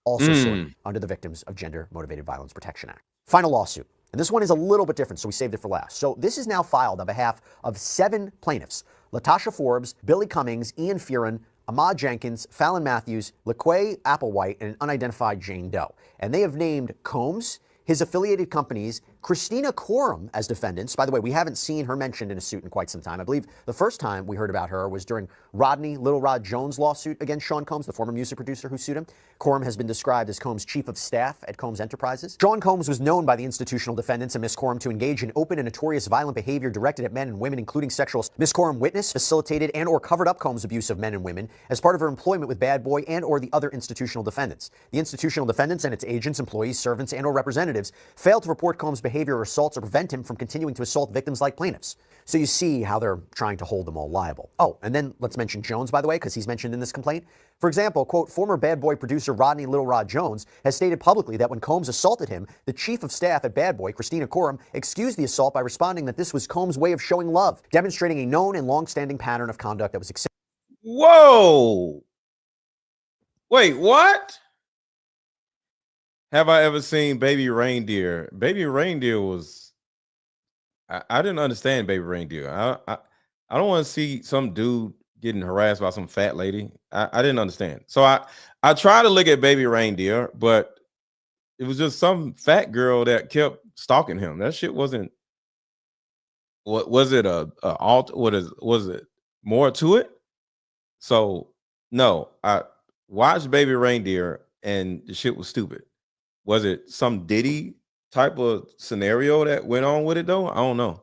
Also sued under the Victims of Gender Motivated Violence Protection Act. Final lawsuit. And this one is a little bit different, so we saved it for last. So this is now filed on behalf of 7 plaintiffs: Latasha Forbes, Billy Cummings, Ian Fearon, Ahmad Jenkins, Fallon Matthews, LaQuay Applewhite, and an unidentified Jane Doe. And they have named Combs, his affiliated companies, Christina Coram as defendants. By the way, we haven't seen her mentioned in a suit in quite some time. I believe the first time we heard about her was during Rodney Little Rod Jones' lawsuit against Sean Combs, the former music producer who sued him. Coram has been described as Combs' chief of staff at Combs Enterprises. Sean Combs was known by the institutional defendants and Miss Coram to engage in open and notorious violent behavior directed at men and women, including sexual. Miss Coram witnessed, facilitated, and or covered up Combs' abuse of men and women as part of her employment with Bad Boy and or the other institutional defendants. The institutional defendants and its agents, employees, servants, and or representatives failed to report Combs' behavior or assaults or prevent him from continuing to assault victims like plaintiffs. So you see how they're trying to hold them all liable. Oh, and then let's mention Jones, by the way, because he's mentioned in this complaint. For example, quote, former Bad Boy producer Rodney Little Rod Jones has stated publicly that when Combs assaulted him, the chief of staff at Bad Boy, Christina Coram, excused the assault by responding that this was Combs' way of showing love, demonstrating a known and long-standing pattern of conduct that was accepted. Whoa. Wait, what? Have I ever seen Baby Reindeer? Baby Reindeer was, I didn't understand Baby Reindeer. I don't want to see some dude getting harassed by some fat lady. I didn't understand. So I tried to look at Baby Reindeer, but it was just some fat girl that kept stalking him. That shit wasn't. What was it? Was it more to it? So no, I watched Baby Reindeer and the shit was stupid. Was it some Diddy type of scenario that went on with it though? I don't know.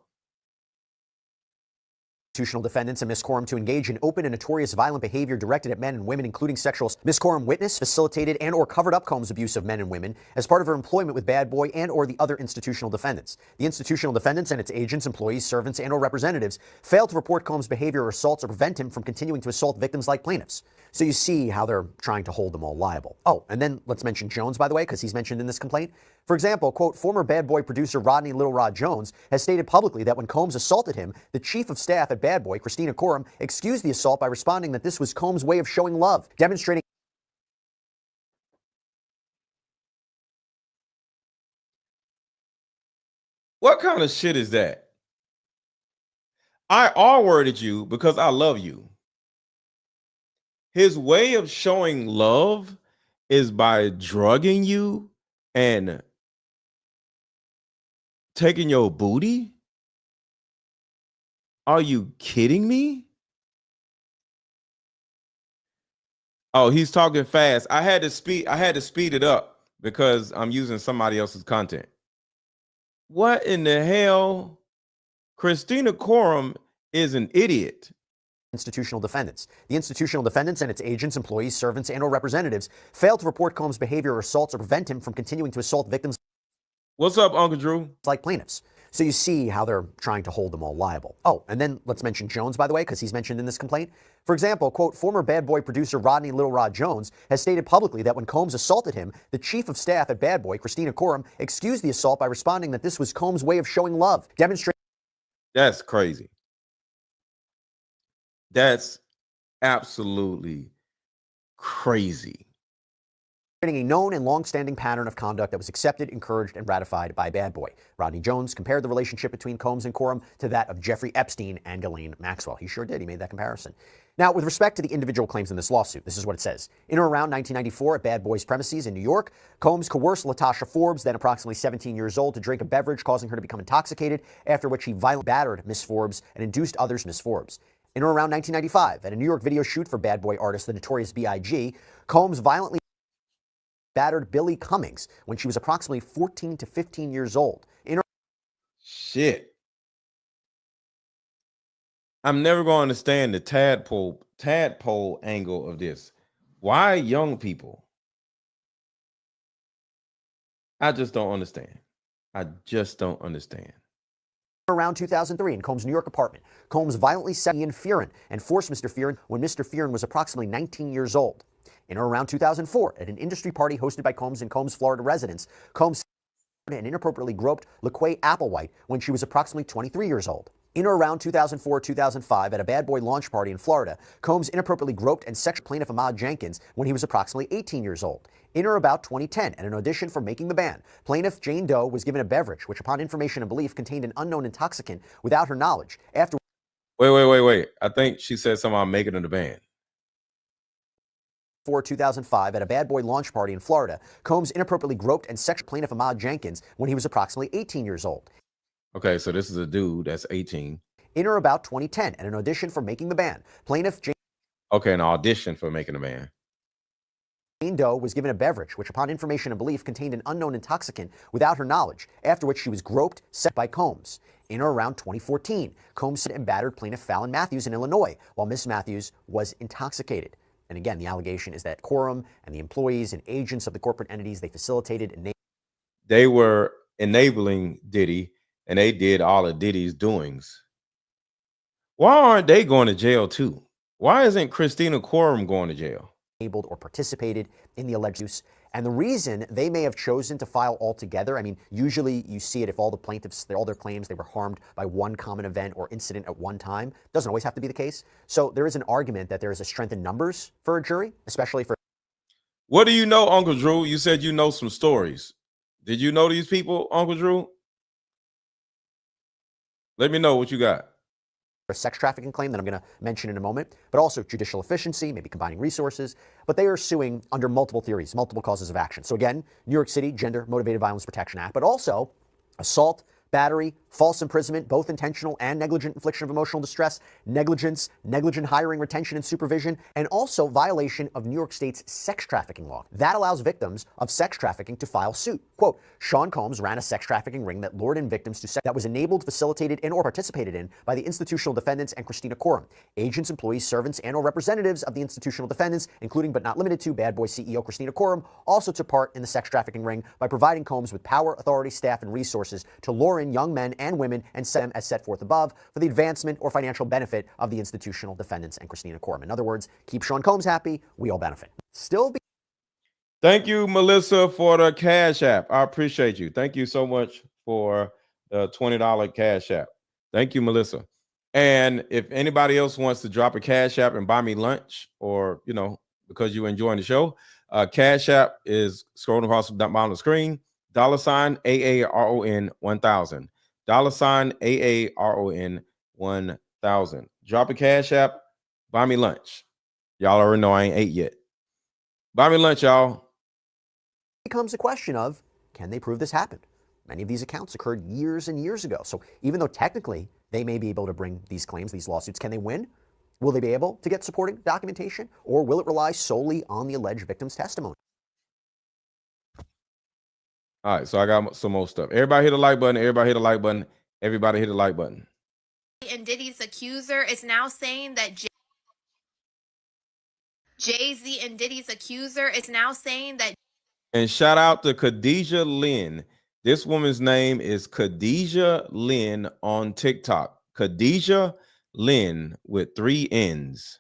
Constitutional defendants and Miss Corum to engage in open and notorious violent behavior directed at men and women, including sexual. Miss Corum witnessed, facilitated, and or covered up Combs' abuse of men and women as part of her employment with Bad Boy and or the other institutional defendants. The institutional defendants and its agents, employees, servants, and or representatives failed to report Combs' behavior or assaults or prevent him from continuing to assault victims like plaintiffs. So you see how they're trying to hold them all liable. Oh, and then let's mention Jones, by the way, because he's mentioned in this complaint. For example, quote, former Bad Boy producer Rodney Little Rod Jones has stated publicly that when Combs assaulted him, the chief of staff at Bad Boy, Christina Corum, excused the assault by responding that this was Combs' way of showing love, demonstrating. What kind of shit is that? I R-worded you because I love you. His way of showing love is by drugging you and taking your booty? Are you kidding me? Oh, he's talking fast. I had to speed it up because I'm using somebody else's content. What in the hell? Christina Corum is an idiot. Institutional defendants. The institutional defendants and its agents, employees, servants, and or representatives failed to report Combs' behavior or assaults or prevent him from continuing to assault victims. What's up, Uncle Drew? Like plaintiffs. So you see how they're trying to hold them all liable. Oh, and then let's mention Jones, by the way, because he's mentioned in this complaint. For example, quote, former Bad Boy producer Rodney Little Rod Jones has stated publicly that when Combs assaulted him, the chief of staff at Bad Boy, Christina Corum, excused the assault by responding that this was Combs' way of showing love, demonstrating. That's crazy. That's absolutely crazy. A known and long-standing pattern of conduct that was accepted, encouraged, and ratified by Bad Boy. Rodney Jones compared the relationship between Combs and Corum to that of Jeffrey Epstein and Ghislaine Maxwell. He sure did. He made that comparison. Now, with respect to the individual claims in this lawsuit, this is what it says. In or around 1994 at Bad Boy's premises in New York, Combs coerced Latasha Forbes, then approximately 17 years old, to drink a beverage, causing her to become intoxicated, after which he violently battered Miss Forbes and induced others Miss Forbes. In or around 1995, at a New York video shoot for Bad Boy artist The Notorious B.I.G., Combs violently battered Billy Cummings when she was approximately 14 to 15 years old. Shit. I'm never going to understand the tadpole angle of this. Why young people? I just don't understand. I just don't understand. Around 2003 in Combs' New York apartment, Combs violently set Ian Fearon and forced Mr. Fearon when Mr. Fearon was approximately 19 years old. In or around 2004, at an industry party hosted by Combs and Combs' Florida residence, Combs and inappropriately groped LaQuay Applewhite when she was approximately 23 years old. In or around 2004-2005, at a Bad Boy launch party in Florida, Combs inappropriately groped and sexually plaintiff Ahmad Jenkins when he was approximately 18 years old. In or about 2010, at an audition for Making the Band, plaintiff Jane Doe was given a beverage which, upon information and belief, contained an unknown intoxicant without her knowledge. After Wait. I think she said something about making it a band. 2005, at a Bad Boy launch party in Florida, Combs inappropriately groped and sexually plaintiff Ahmad Jenkins when he was approximately 18 years old. Okay, so this is a dude that's 18. In or about 2010, at an audition for Making the Band, plaintiff Jane Okay, an audition for Making a Band. Jane Doe was given a beverage which, upon information and belief, contained an unknown intoxicant without her knowledge, after which she was groped, set by Combs. In or around 2014, Combs and battered plaintiff Fallon Matthews in Illinois while Miss Matthews was intoxicated. And again, the allegation is that Corum and the employees and agents of the corporate entities they facilitated and They were enabling Diddy, and they did all of Diddy's doings. Why aren't they going to jail too? Why isn't Christina Corum going to jail? enabled or participated in the alleged use. And the reason they may have chosen to file all together, I mean, usually you see it if all the plaintiffs, all their claims, they were harmed by one common event or incident at one time. Doesn't always have to be the case. So there is an argument that there is a strength in numbers for a jury, especially for. What do you know, Uncle Drew? You said you know some stories. Did you know these people, Uncle Drew? Let me know what you got. a sex trafficking claim that I'm going to mention in a moment, but also judicial efficiency, maybe combining resources. But they are suing under multiple theories, multiple causes of action. So again, New York City Gender Motivated Violence Protection Act, but also assault, battery, false imprisonment, both intentional and negligent infliction of emotional distress, negligence, negligent hiring, retention, and supervision, and also violation of New York State's sex trafficking law. That allows victims of sex trafficking to file suit. Quote, Sean Combs ran a sex trafficking ring that lured in victims to sex that was enabled, facilitated, and or participated in by the institutional defendants and Christina Coram. Agents, employees, servants, and or representatives of the institutional defendants, including but not limited to Bad Boy CEO Christina Coram, also took part in the sex trafficking ring by providing Combs with power, authority, staff, and resources to lure in young men and women and set them as set forth above for the advancement or financial benefit of the institutional defendants and Christina Coram. In other words, keep Sean Combs happy, we all benefit. Thank you, Melissa, for the Cash App. I appreciate you. Thank you so much for the $20 Cash App. Thank you, Melissa. And if anybody else wants to drop a Cash App and buy me lunch, or, you know, because you're enjoying the show, Cash App is scrolling across the bottom of the screen, $ AARON 1000. $AARON 1000. Drop a Cash App, buy me lunch. Y'all already know I ain't ate yet. Buy me lunch, y'all. Becomes a question of, can they prove this happened? Many of these accounts occurred years and years ago. So even though technically they may be able to bring these claims, these lawsuits, can they win? Will they be able to get supporting documentation, or will it rely solely on the alleged victim's testimony? All right, so I got some more stuff. Everybody hit the like button. Everybody hit the like button. Everybody hit the like button. And Diddy's accuser is now saying that Jay-Z and Diddy's accuser is now saying that. And shout out to Khadijah Lynn. This woman's name is Khadijah Lynn on TikTok. Khadijah Lynn with 3 N's.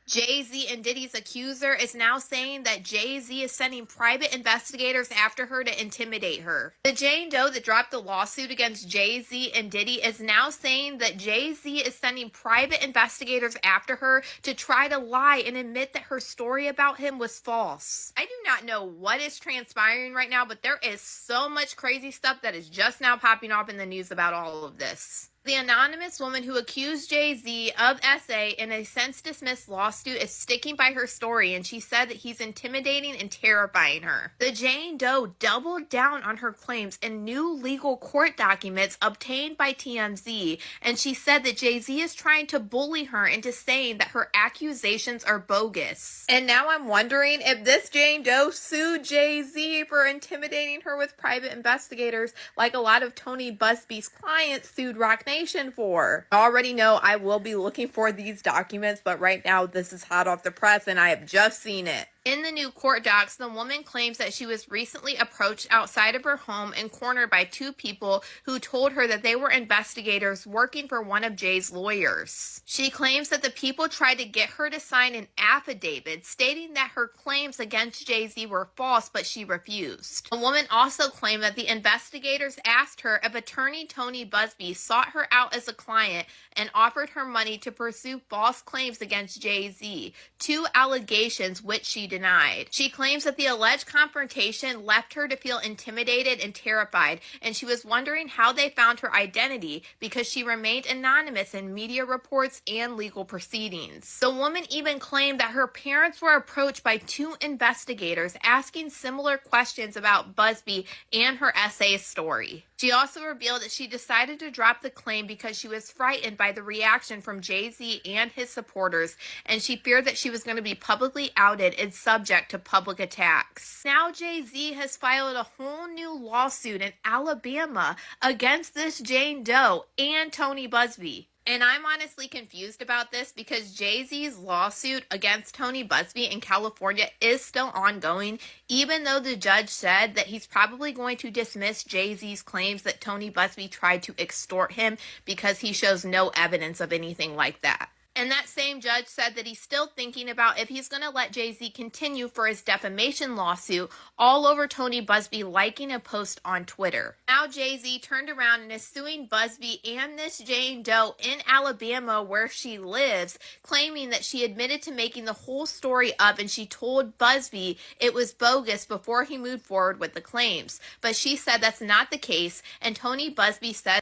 Jay-Z and Diddy's accuser is now saying that Jay-Z is sending private investigators after her to intimidate her. The Jane Doe that dropped the lawsuit against Jay-Z and Diddy is now saying that Jay-Z is sending private investigators after her to try to lie and admit that her story about him was false. I do not know what is transpiring right now, but there is so much crazy stuff that is just now popping up in the news about all of this. The anonymous woman who accused Jay-Z of SA in a since-dismissed lawsuit is sticking by her story, and she said that he's intimidating and terrifying her. The Jane Doe doubled down on her claims in new legal court documents obtained by TMZ, and she said that Jay-Z is trying to bully her into saying that her accusations are bogus. And now I'm wondering if this Jane Doe sued Jay-Z for intimidating her with private investigators, like a lot of Tony Busby's clients sued Roc Nation for. I already know I will be looking for these documents, but right now this is hot off the press and I have just seen it. In the new court docs, the woman claims that she was recently approached outside of her home and cornered by 2 people who told her that they were investigators working for one of Jay's lawyers. She claims that the people tried to get her to sign an affidavit stating that her claims against Jay-Z were false, but she refused. The woman also claimed that the investigators asked her if attorney Tony Busby sought her out as a client and offered her money to pursue false claims against Jay-Z, 2 allegations which she denied. She claims that the alleged confrontation left her to feel intimidated and terrified, and she was wondering how they found her identity because she remained anonymous in media reports and legal proceedings. The woman even claimed that her parents were approached by 2 investigators asking similar questions about Busby and her SA story. She also revealed that she decided to drop the claim because she was frightened by the reaction from Jay-Z and his supporters, and she feared that she was going to be publicly outed and subject to public attacks. Now Jay-Z has filed a whole new lawsuit in Alabama against this Jane Doe and Tony Busby. And I'm honestly confused about this because Jay-Z's lawsuit against Tony Busby in California is still ongoing, even though the judge said that he's probably going to dismiss Jay-Z's claims that Tony Busby tried to extort him because he shows no evidence of anything like that. And that same judge said that he's still thinking about if he's going to let Jay-Z continue for his defamation lawsuit all over Tony Busby liking a post on Twitter. Now Jay-Z turned around and is suing Busby and this Jane Doe in Alabama where she lives, claiming that she admitted to making the whole story up and she told Busby it was bogus before he moved forward with the claims. But she said that's not the case, and Tony Busby said,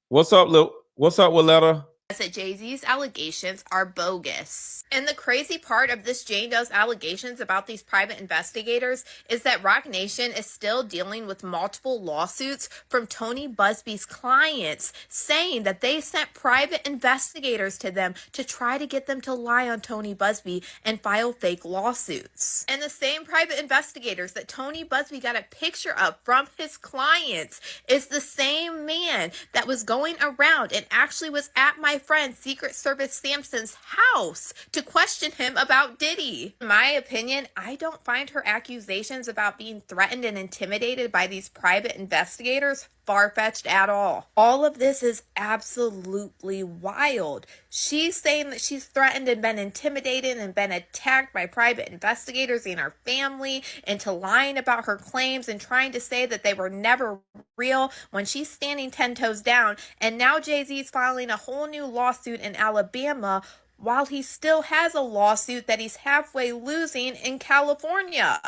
What's up, Willetta? that Jay-Z's allegations are bogus. And the crazy part of this Jane Doe's allegations about these private investigators is that Rock Nation is still dealing with multiple lawsuits from Tony Busby's clients saying that they sent private investigators to them to try to get them to lie on Tony Busby and file fake lawsuits. And the same private investigators that Tony Busby got a picture of from his clients is the same man that was going around and actually was at my friend Secret Service Sampson's house to question him about Diddy. In my opinion, I don't find her accusations about being threatened and intimidated by these private investigators far-fetched at all. All of this is absolutely wild. She's saying that she's threatened and been intimidated and been attacked by private investigators and her family into lying about her claims and trying to say that they were never real when she's standing 10 toes down. And now Jay-Z's filing a whole new lawsuit in Alabama while he still has a lawsuit that he's halfway losing in California.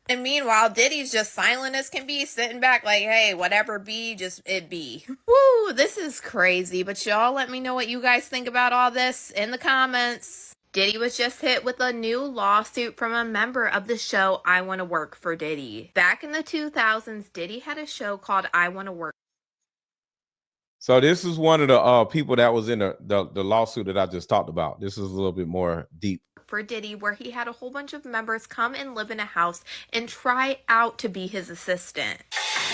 And meanwhile, Diddy's just silent as can be, sitting back like, hey, whatever be, just it be. Woo, this is crazy. But y'all let me know what you guys think about all this in the comments. Diddy was just hit with a new lawsuit from a member of the show I Want to Work for Diddy. Back in the 2000s, Diddy had a show called I Want to Work. So this is one of the people that was in the lawsuit that I just talked about. This is a little bit more deep. For Diddy, where he had a whole bunch of members come and live in a house and try out to be his assistant.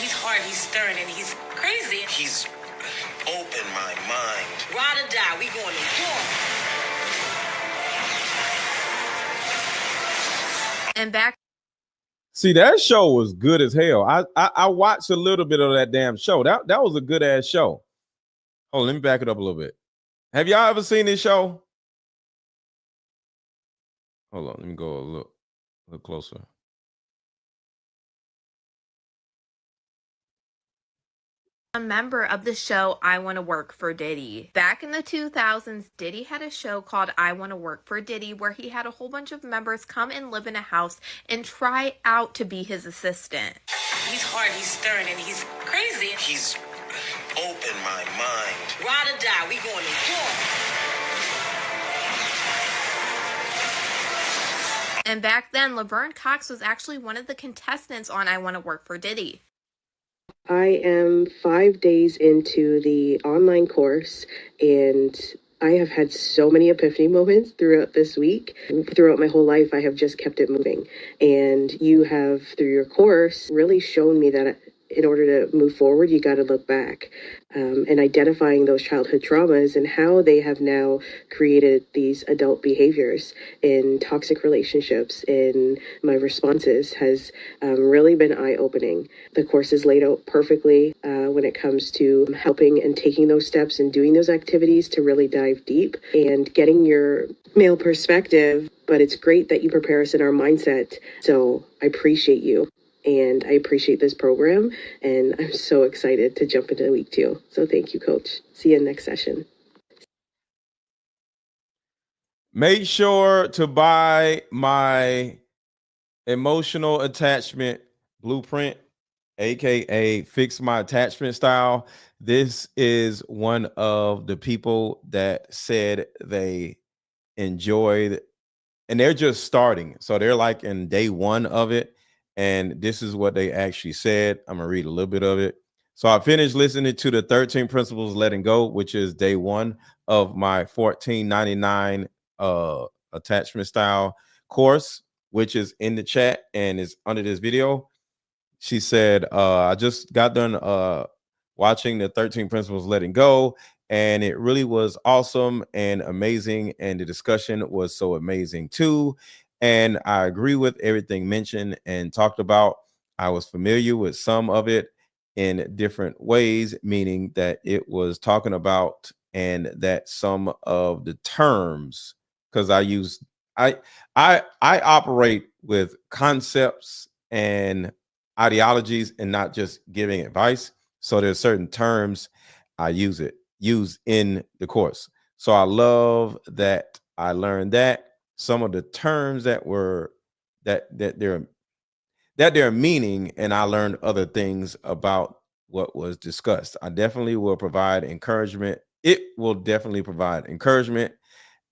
He's hard, he's stern, and he's crazy. He's open my mind. Ride or die, we going to war. And back See, that show was good as hell. I watched a little bit of that damn show. That was a good ass show. Oh, let me back it up a little bit. Have y'all ever seen this show? Hold on, let me go a little closer. a member of the show I Want to Work for Diddy. Back in the 2000s, Diddy had a show called I Want to Work for Diddy, where he had a whole bunch of members come and live in a house and try out to be his assistant. He's hard, he's stern, and he's crazy. He's open my mind. Ride or die, we going to war. And back then, Laverne Cox was actually one of the contestants on I Want to Work for Diddy. I am 5 days into the online course, and I have had so many epiphany moments throughout this week. Throughout my whole life, I have just kept it moving. And you have, through your course, really shown me that in order to move forward, you got to look back, and identifying those childhood traumas and how they have now created these adult behaviors in toxic relationships. And my responses has really been eye-opening. The course is laid out perfectly when it comes to helping and taking those steps and doing those activities to really dive deep and getting your male perspective. But it's great that you prepare us in our mindset. So I appreciate you. And I appreciate this program, and I'm so excited to jump into week 2. So thank you, Coach. See you next session. Make sure to buy my emotional attachment blueprint, aka Fix My Attachment Style. This is one of the people that said they enjoyed, and they're just starting. So they're like in day 1 of it. And this is what they actually said. I'm going to read a little bit of it. So I finished listening to the 13 Principles Letting Go, which is day 1 of my $14.99 attachment style course, which is in the chat and is under this video. She said, I just got done watching the 13 Principles Letting Go, and it really was awesome and amazing. And the discussion was so amazing too. And I agree with everything mentioned and talked about. I was familiar with some of it in different ways, meaning that it was talking about, and that some of the terms, because I operate with concepts and ideologies and not just giving advice. So there's certain terms I use in the course. So I love that I learned that some of the terms that were that they're meaning, and I learned other things about what was discussed. I definitely will provide encouragement it will definitely provide encouragement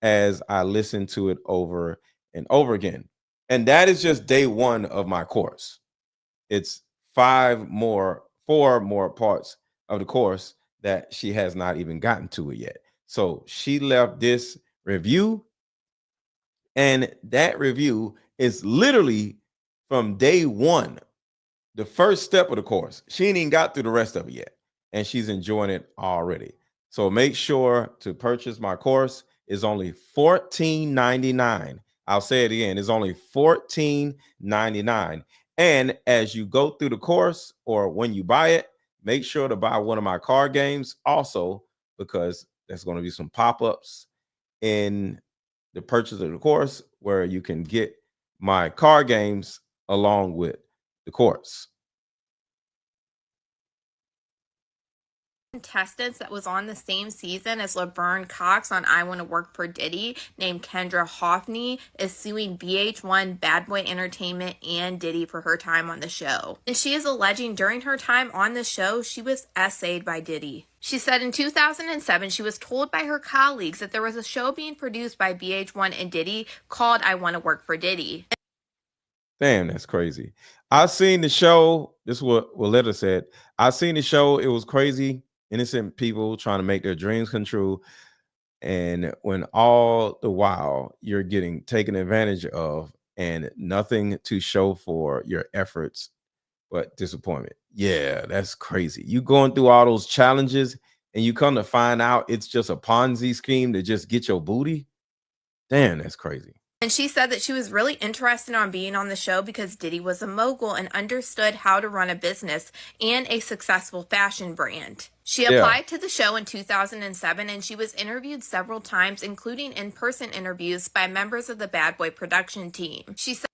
as I listen to it over and over again. And that is just day one of my course. It's four more parts of the course that she has not even gotten to it yet. So she left this review, and that review is literally from day one, the first step of the course. She ain't even got through the rest of it yet, and she's enjoying it already. So make sure to purchase my course. It's only $14.99. I'll say it again. It's only $14.99. And as you go through the course, or when you buy it, make sure to buy one of my card games also, because there's going to be some pop-ups in the purchase of the course where you can get my card games along with the course. Contestants that was on the same season as Laverne Cox on I Want to Work for Diddy, named Kendra Hoffney, is suing VH1, Bad Boy Entertainment, and Diddy for her time on the show. And she is alleging during her time on the show, she was essayed by Diddy. She said in 2007, she was told by her colleagues that there was a show being produced by VH1 and Diddy called I Want to Work for Diddy. Damn, that's crazy. I've seen the show. This is what Willetta said. I've seen the show. It was crazy. Innocent people trying to make their dreams come true. And when all the while you're getting taken advantage of and nothing to show for your efforts but disappointment. Yeah, that's crazy. You going through all those challenges and you come to find out it's just a Ponzi scheme to just get your booty. Damn, that's crazy. And she said that she was really interested on being on the show because Diddy was a mogul and understood how to run a business and a successful fashion brand. She applied to the show in 2007, and she was interviewed several times, including in-person interviews by members of the Bad Boy production team. She said,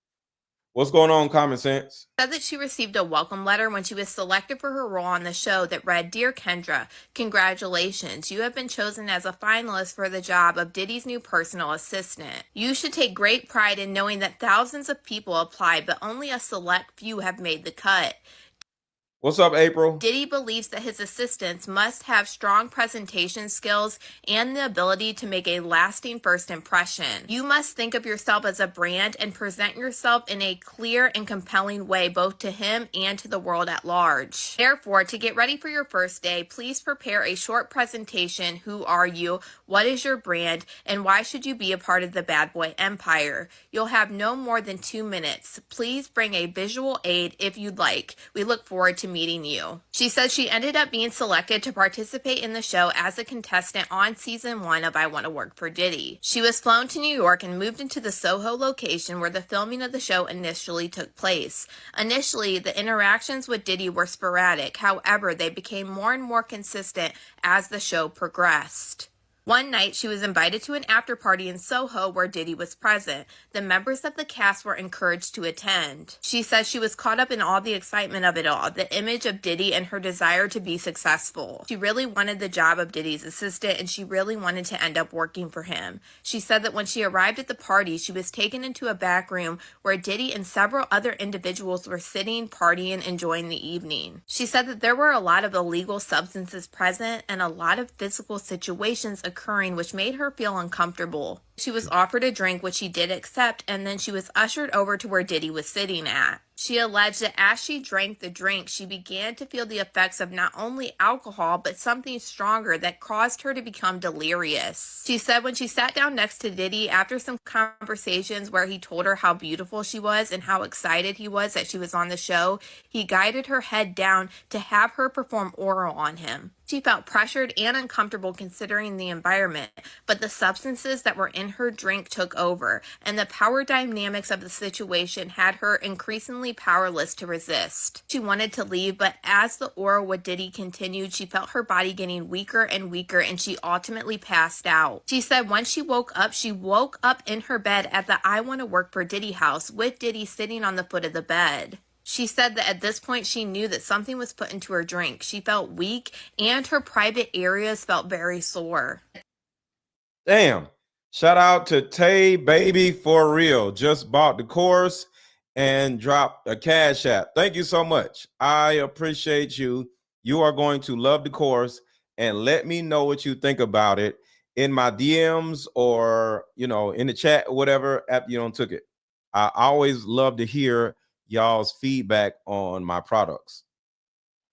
"What's going on, Common Sense?" Said that she received a welcome letter when she was selected for her role on the show that read, "Dear Kendra, congratulations. You have been chosen as a finalist for the job of Diddy's new personal assistant. You should take great pride in knowing that thousands of people applied, but only a select few have made the cut. What's up, April? Diddy believes that his assistants must have strong presentation skills and the ability to make a lasting first impression. You must think of yourself as a brand and present yourself in a clear and compelling way, both to him and to the world at large. Therefore, to get ready for your first day, please prepare a short presentation. Who are you? What is your brand? And why should you be a part of the Bad Boy empire? You'll have no more than 2 minutes. Please bring a visual aid if you'd like. We look forward to meeting you." She says she ended up being selected to participate in the show as a contestant on season 1 of I Want to Work for Diddy. She was flown to New York and moved into the Soho location where the filming of the show initially took place. Initially, the interactions with Diddy were sporadic. However, they became more and more consistent as the show progressed. One night, she was invited to an after party in Soho where Diddy was present. The members of the cast were encouraged to attend. She says she was caught up in all the excitement of it all, the image of Diddy and her desire to be successful. She really wanted the job of Diddy's assistant, and she really wanted to end up working for him. She said that when she arrived at the party, she was taken into a back room where Diddy and several other individuals were sitting, partying, enjoying the evening. She said that there were a lot of illegal substances present and a lot of physical situations occurring, which made her feel uncomfortable. She was offered a drink, which she did accept, and then she was ushered over to where Diddy was sitting at. She alleged that as she drank the drink, she began to feel the effects of not only alcohol, but something stronger that caused her to become delirious. She said when she sat down next to Diddy after some conversations where he told her how beautiful she was and how excited he was that she was on the show, he guided her head down to have her perform oral on him. She felt pressured and uncomfortable considering the environment, but the substances that were in her drink took over, and the power dynamics of the situation had her increasingly powerless to resist. She wanted to leave, but as the oral with Diddy continued, she felt her body getting weaker and weaker, and she ultimately passed out. She said when she woke up in her bed at the I Want to Work for Diddy house with Diddy sitting on the foot of the bed. She said that at this point she knew that something was put into her drink. She felt weak and her private areas felt very sore. Damn. Shout out to Tay Baby for real. Just bought the course and dropped a cash app. Thank you so much. I appreciate you. You are going to love the course. and let me know what you think about it in my DMs or, in the chat or whatever after you took it. I always love to hear y'all's feedback on my products.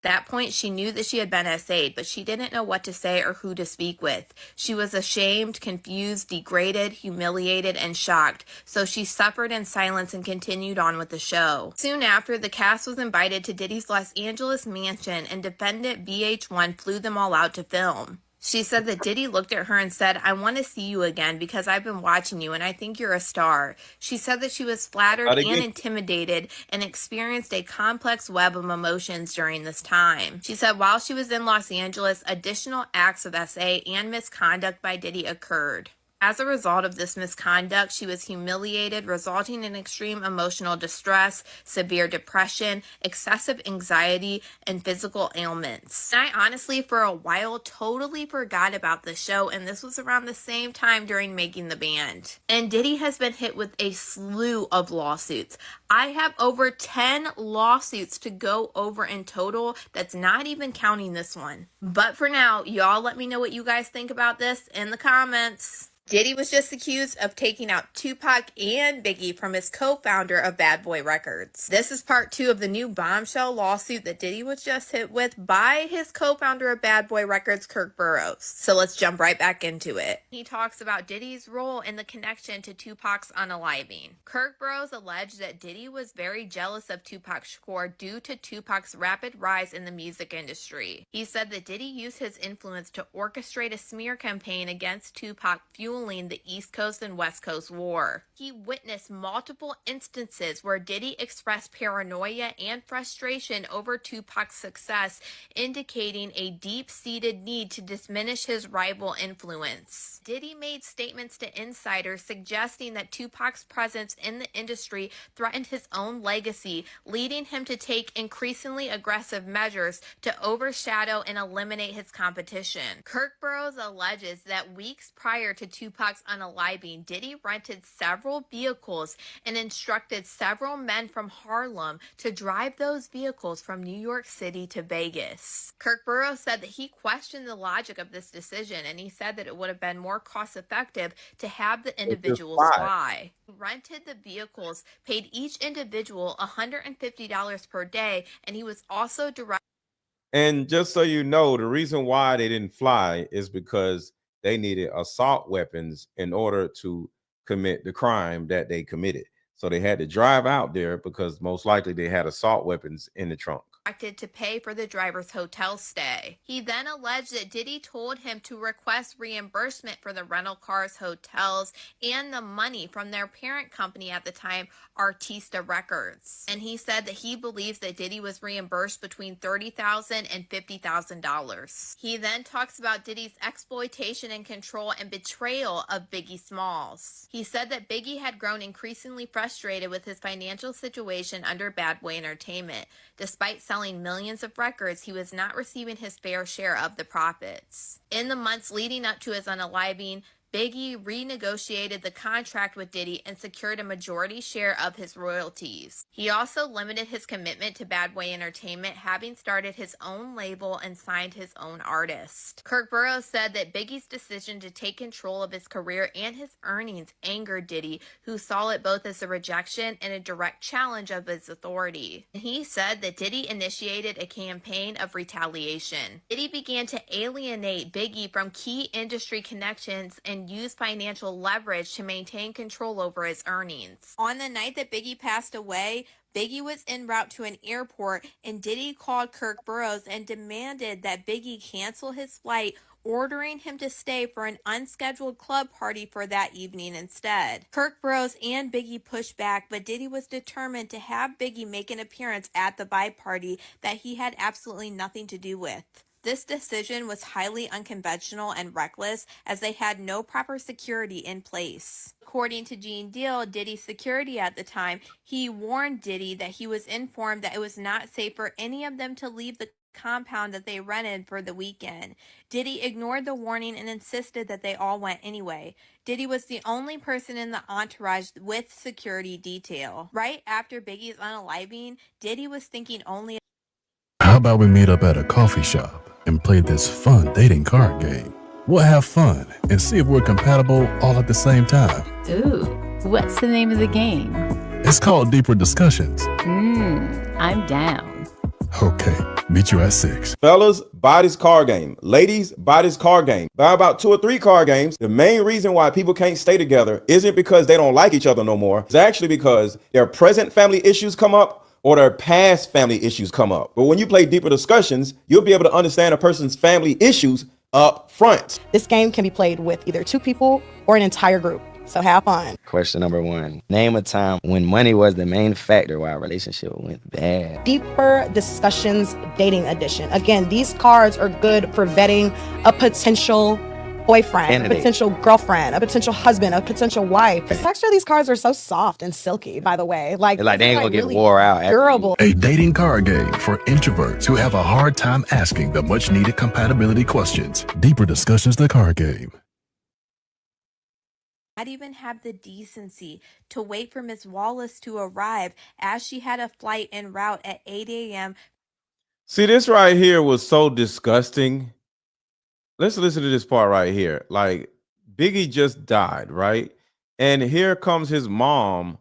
At that point, she knew that she had been essayed, but she didn't know what to say or who to speak with. She was ashamed, confused, degraded, humiliated, and shocked, so she suffered in silence and continued on with the show. Soon after, the cast was invited to Diddy's Los Angeles mansion, and defendant VH1 flew them all out to film. She said that Diddy looked at her and said, "I want to see you again because I've been watching you and I think you're a star." She said that she was flattered and intimidated and experienced a complex web of emotions during this time. She said while she was in Los Angeles, additional acts of SA and misconduct by Diddy occurred. As a result of this misconduct, she was humiliated, resulting in extreme emotional distress, severe depression, excessive anxiety, and physical ailments. And I honestly, for a while, totally forgot about the show, and this was around the same time during making the band. And Diddy has been hit with a slew of lawsuits. I have over 10 lawsuits to go over in total. That's not even counting this one. But for now, y'all let me know what you guys think about this in the comments. Diddy was just accused of taking out Tupac and Biggie from his co-founder of Bad Boy Records. This is part 2 of the new bombshell lawsuit that Diddy was just hit with by his co-founder of Bad Boy Records, Kirk Burrows. So let's jump right back into it. He talks about Diddy's role in the connection to Tupac's unaliving. Kirk Burrows alleged that Diddy was very jealous of Tupac Shakur due to Tupac's rapid rise in the music industry. He said that Diddy used his influence to orchestrate a smear campaign against Tupac, fueling the East Coast and West Coast war. He witnessed multiple instances where Diddy expressed paranoia and frustration over Tupac's success, indicating a deep-seated need to diminish his rival influence. Diddy made statements to insiders suggesting that Tupac's presence in the industry threatened his own legacy, leading him to take increasingly aggressive measures to overshadow and eliminate his competition. Kirk Burrows alleges that weeks prior to Tupac's unaliving, Diddy rented several vehicles and instructed several men from Harlem to drive those vehicles from New York City to Vegas. Kirk Burrows said that he questioned the logic of this decision, and he said that it would have been more cost effective to have the individuals fly. He rented the vehicles, paid each individual $150 per day, and he was also direct. And just so you know, the reason why they didn't fly is because they needed assault weapons in order to commit the crime that they committed. So they had to drive out there because most likely they had assault weapons in the trunk. To pay for the driver's hotel stay. He then alleged that Diddy told him to request reimbursement for the rental cars, hotels, and the money from their parent company at the time, Artista Records. And he said that he believes that Diddy was reimbursed between $30,000 and $50,000. He then talks about Diddy's exploitation and control and betrayal of Biggie Smalls. He said that Biggie had grown increasingly frustrated with his financial situation under Bad Boy Entertainment. Despite selling millions of records, he was not receiving his fair share of the profits. In the months leading up to his unaliving, Biggie renegotiated the contract with Diddy and secured a majority share of his royalties. He also limited his commitment to Bad Boy Entertainment, having started his own label and signed his own artist. Kirk Burrows said that Biggie's decision to take control of his career and his earnings angered Diddy, who saw it both as a rejection and a direct challenge of his authority. He said that Diddy initiated a campaign of retaliation. Diddy began to alienate Biggie from key industry connections and use financial leverage to maintain control over his earnings. On the night that Biggie passed away, Biggie was en route to an airport, and Diddy called Kirk Burrows and demanded that Biggie cancel his flight, ordering him to stay for an unscheduled club party for that evening instead. Kirk Burrows and Biggie pushed back, but Diddy was determined to have Biggie make an appearance at the vibe party that he had absolutely nothing to do with. This decision was highly unconventional and reckless, as they had no proper security in place. According to Gene Deal, Diddy's security at the time, he warned Diddy that he was informed that it was not safe for any of them to leave the compound that they rented for the weekend. Diddy ignored the warning and insisted that they all went anyway. Diddy was the only person in the entourage with security detail. Right after Biggie's unaliving, Diddy was thinking only about we meet up at a coffee shop and play this fun dating card game? We'll have fun and see if we're compatible all at the same time. Ooh, what's the name of the game? It's called Deeper Discussions. I'm down. Okay, meet you at 6. Fellas, buy this card game. Ladies, buy this card game. Buy about 2 or 3 card games. The main reason why people can't stay together isn't because they don't like each other no more. It's actually because their present family issues come up or their past family issues come up. But when you play Deeper Discussions, you'll be able to understand a person's family issues up front. This game can be played with either 2 people or an entire group. So have fun. Question number 1. Name a time when money was the main factor why a relationship went bad. Deeper Discussions Dating Edition. Again, these cards are good for vetting a potential boyfriend, Candidate. a potential girlfriend, a potential husband, a potential wife. The texture of these cards are so soft and silky, by the way. Like They ain't gonna get really wore out. durable. A dating card game for introverts who have a hard time asking the much needed compatibility questions. Deeper Discussions, the card game. Not even have the decency to wait for Miss Wallace to arrive as she had a flight en route at 8 a.m. See, this right here was so disgusting. Let's listen to this part right here. Like, Biggie just died, right? And here comes his mom,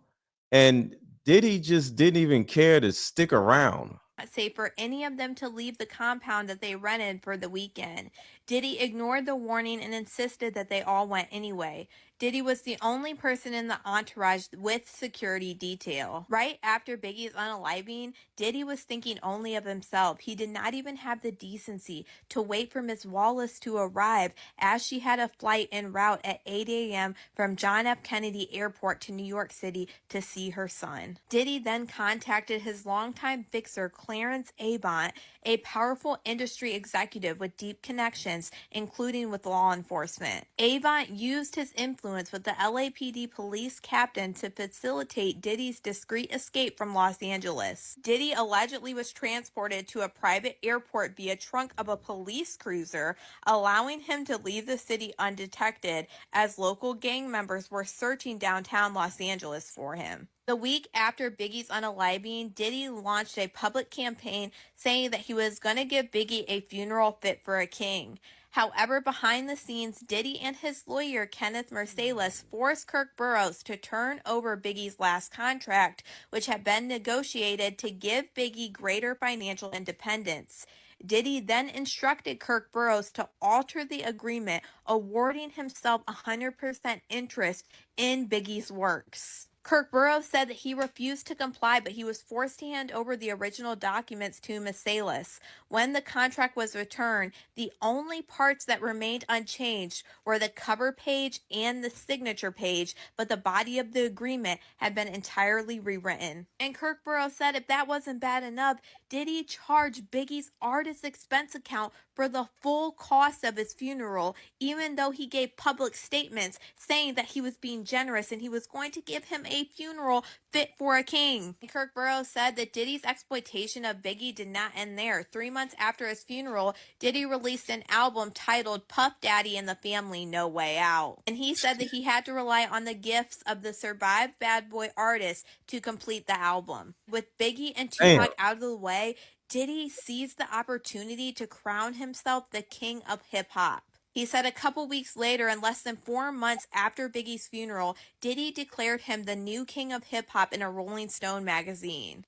and Diddy just didn't even care to stick around. Say for any of them to leave the compound that they rented for the weekend. Diddy ignored the warning and insisted that they all went anyway. Diddy was the only person in the entourage with security detail. Right after Biggie's unaliving, Diddy was thinking only of himself. He did not even have the decency to wait for Miss Wallace to arrive as she had a flight en route at 8 a.m. from John F. Kennedy Airport to New York City to see her son. Diddy then contacted his longtime fixer, Clarence Avant, a powerful industry executive with deep connections, including with law enforcement. Avant used his influence with the LAPD police captain to facilitate Diddy's discreet escape from Los Angeles. Diddy allegedly was transported to a private airport via trunk of a police cruiser, allowing him to leave the city undetected as local gang members were searching downtown Los Angeles for him. The week after Biggie's unaliving, Diddy launched a public campaign saying that he was going to give Biggie a funeral fit for a king. However, behind the scenes, Diddy and his lawyer, Kenneth Mercedes, forced Kirk Burroughs to turn over Biggie's last contract, which had been negotiated to give Biggie greater financial independence. Diddy then instructed Kirk Burroughs to alter the agreement, awarding himself 100% interest in Biggie's works. Kirk Burroughs said that he refused to comply, but he was forced to hand over the original documents to Mercedes. When the contract was returned, the only parts that remained unchanged were the cover page and the signature page, but the body of the agreement had been entirely rewritten. And Kirk Burroughs said if that wasn't bad enough, Diddy charged Biggie's artist expense account for the full cost of his funeral, even though he gave public statements saying that he was being generous and he was going to give him a funeral fit for a king. Kirk Burroughs said that Diddy's exploitation of Biggie did not end there. 3 months after his funeral, Diddy released an album titled Puff Daddy and the Family No Way Out. And he said that he had to rely on the gifts of the survived bad boy artist to complete the album. With Biggie and Tupac out of the way, Diddy seized the opportunity to crown himself the king of hip-hop. He said a couple weeks later, and less than 4 months after Biggie's funeral, Diddy declared him the new king of hip-hop in a Rolling Stone magazine.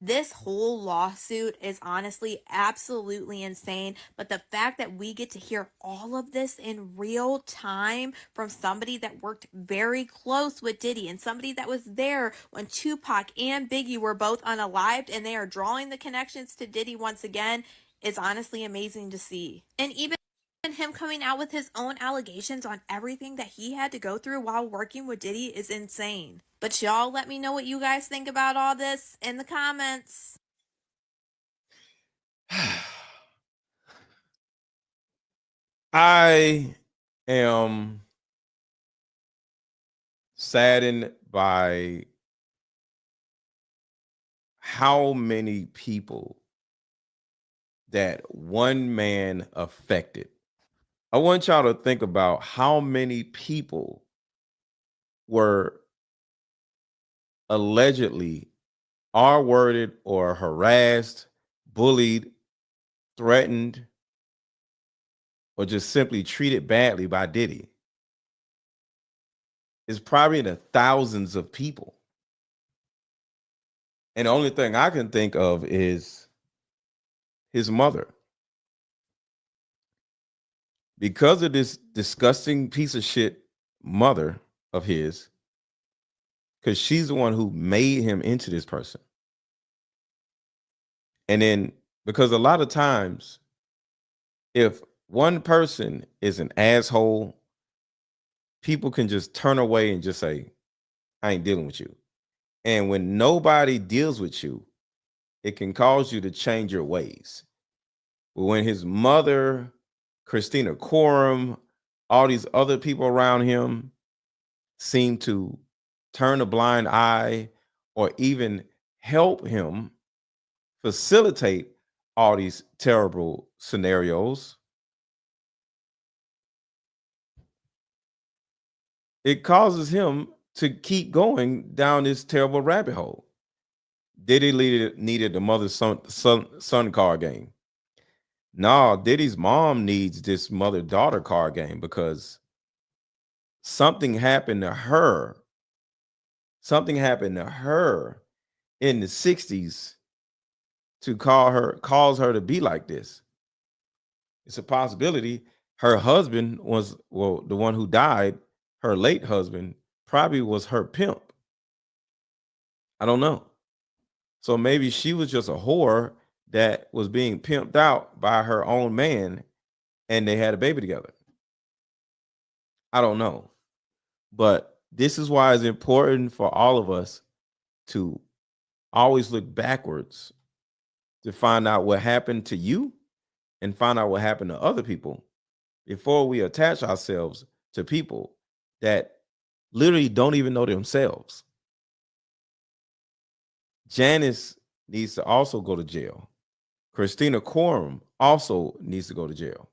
This whole lawsuit is honestly absolutely insane, but the fact that we get to hear all of this in real time from somebody that worked very close with Diddy and somebody that was there when Tupac and Biggie were both unalived, and they are drawing the connections to Diddy once again, is honestly amazing to see. And even him coming out with his own allegations on everything that he had to go through while working with Diddy is insane. But y'all let me know what you guys think about all this in the comments. I am saddened by how many people that one man affected. I want y'all to think about how many people were allegedly R-worded or harassed, bullied, threatened, or just simply treated badly by Diddy is probably in the thousands of people. And the only thing I can think of is his mother. Because of this disgusting piece of shit mother of his, because she's the one who made him into this person. And then, because a lot of times, if one person is an asshole, people can just turn away and just say, I ain't dealing with you. And when nobody deals with you, it can cause you to change your ways. But when his mother, Christina Quorum, all these other people around him seem to turn a blind eye or even help him facilitate all these terrible scenarios, it causes him to keep going down this terrible rabbit hole. Diddy needed the mother-son card game. No, Diddy's mom needs this mother-daughter card game because something happened to her. Something happened to her in the 60s to cause her to be like this. It's a possibility her husband was, well, the one who died, her late husband, probably was her pimp. I don't know. So maybe she was just a whore that was being pimped out by her own man and they had a baby together. I don't know. But this is why it's important for all of us to always look backwards to find out what happened to you and find out what happened to other people before we attach ourselves to people that literally don't even know themselves. Janice needs to also go to jail. Christina Quorum also needs to go to jail.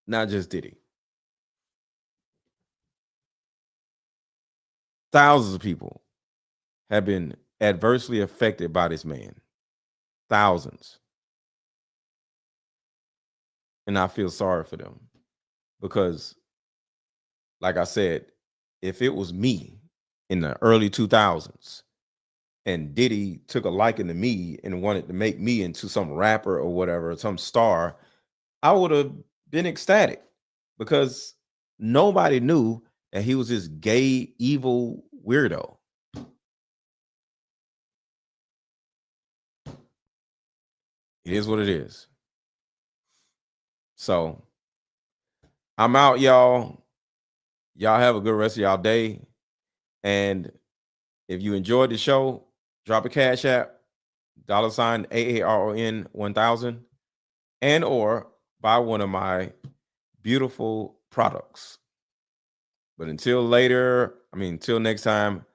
Not just Diddy. Thousands of people have been adversely affected by this man. Thousands. And I feel sorry for them because, like I said, if it was me in the early 2000s and Diddy took a liking to me and wanted to make me into some rapper or whatever, some star, I would have been ecstatic because nobody knew that he was this gay, evil weirdo. It is what it is. So I'm out, y'all. Y'all have a good rest of y'all day. And if you enjoyed the show, drop a cash app, $AARON 1000, and or buy one of my beautiful products. But until next time,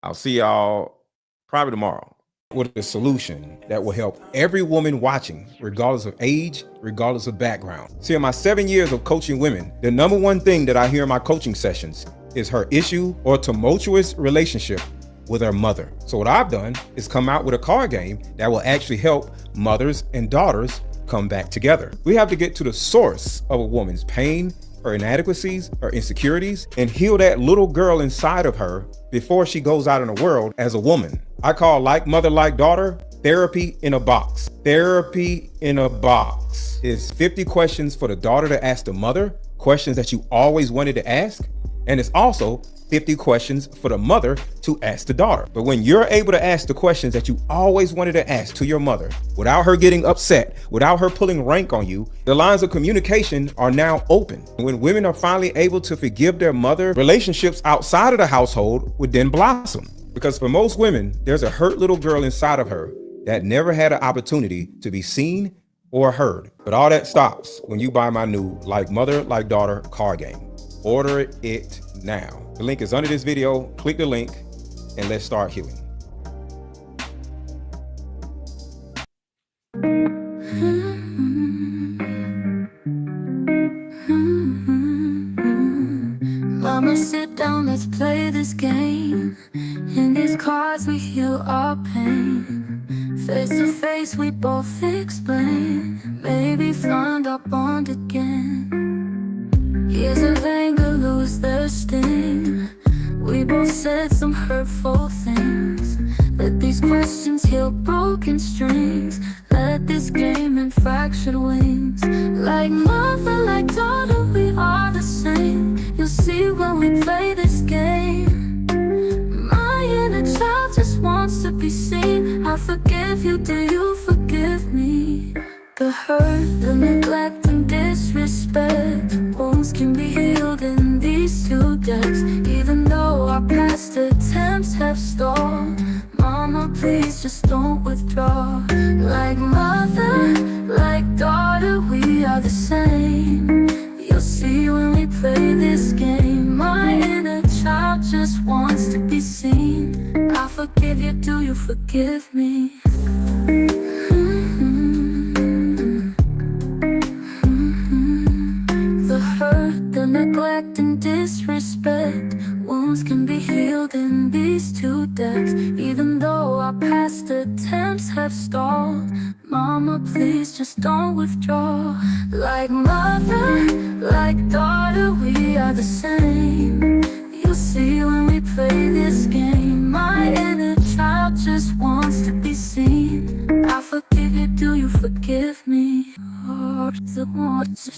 I'll see y'all probably tomorrow with a solution that will help every woman watching, regardless of age, regardless of background. See, in my 7 years of coaching women, the number one thing that I hear in my coaching sessions is her issue or tumultuous relationship with her mother. So what I've done is come out with a card game that will actually help mothers and daughters come back together. We have to get to the source of a woman's pain, her inadequacies, her insecurities, and heal that little girl inside of her before she goes out in the world as a woman. I call Like Mother, Like Daughter, therapy in a box. Therapy in a box is 50 questions for the daughter to ask the mother, questions that you always wanted to ask. And it's also 50 questions for the mother to ask the daughter. But when you're able to ask the questions that you always wanted to ask to your mother without her getting upset, without her pulling rank on you, the lines of communication are now open. When women are finally able to forgive their mother, relationships outside of the household would then blossom. Because for most women, there's a hurt little girl inside of her that never had an opportunity to be seen or heard. But all that stops when you buy my new Like Mother, Like Daughter card game. Order it now. The link is under this video. Click the link and let's start healing. Mama, sit down, let's play this game. In this these cards, we heal our pain. Face to face, we both explain. Maybe find our bond again. Years of anger lose their sting. We both said some hurtful things. Let these questions heal broken strings. Let this game and fractured wings. Like mother, like daughter, we are the same. You'll see when we play this game. My inner child just wants to be seen. I forgive you, do you forgive me? The hurt, the neglect and disrespect, wounds can be healed in these two decks. Even though our past attempts have stalled, mama, please just don't withdraw. Like mother, like daughter, we are the same. You'll see when we play this game. My inner child just wants to be seen. I forgive you, do you forgive me? The hurt, the neglect and disrespect, wounds can be healed in these two decks. Even though our past attempts have stalled, mama, please just don't withdraw. Like mother, like daughter, we are the same. You'll see when we play this game. My inner child just wants to be seen. I forgive you, do you forgive me? Or the ones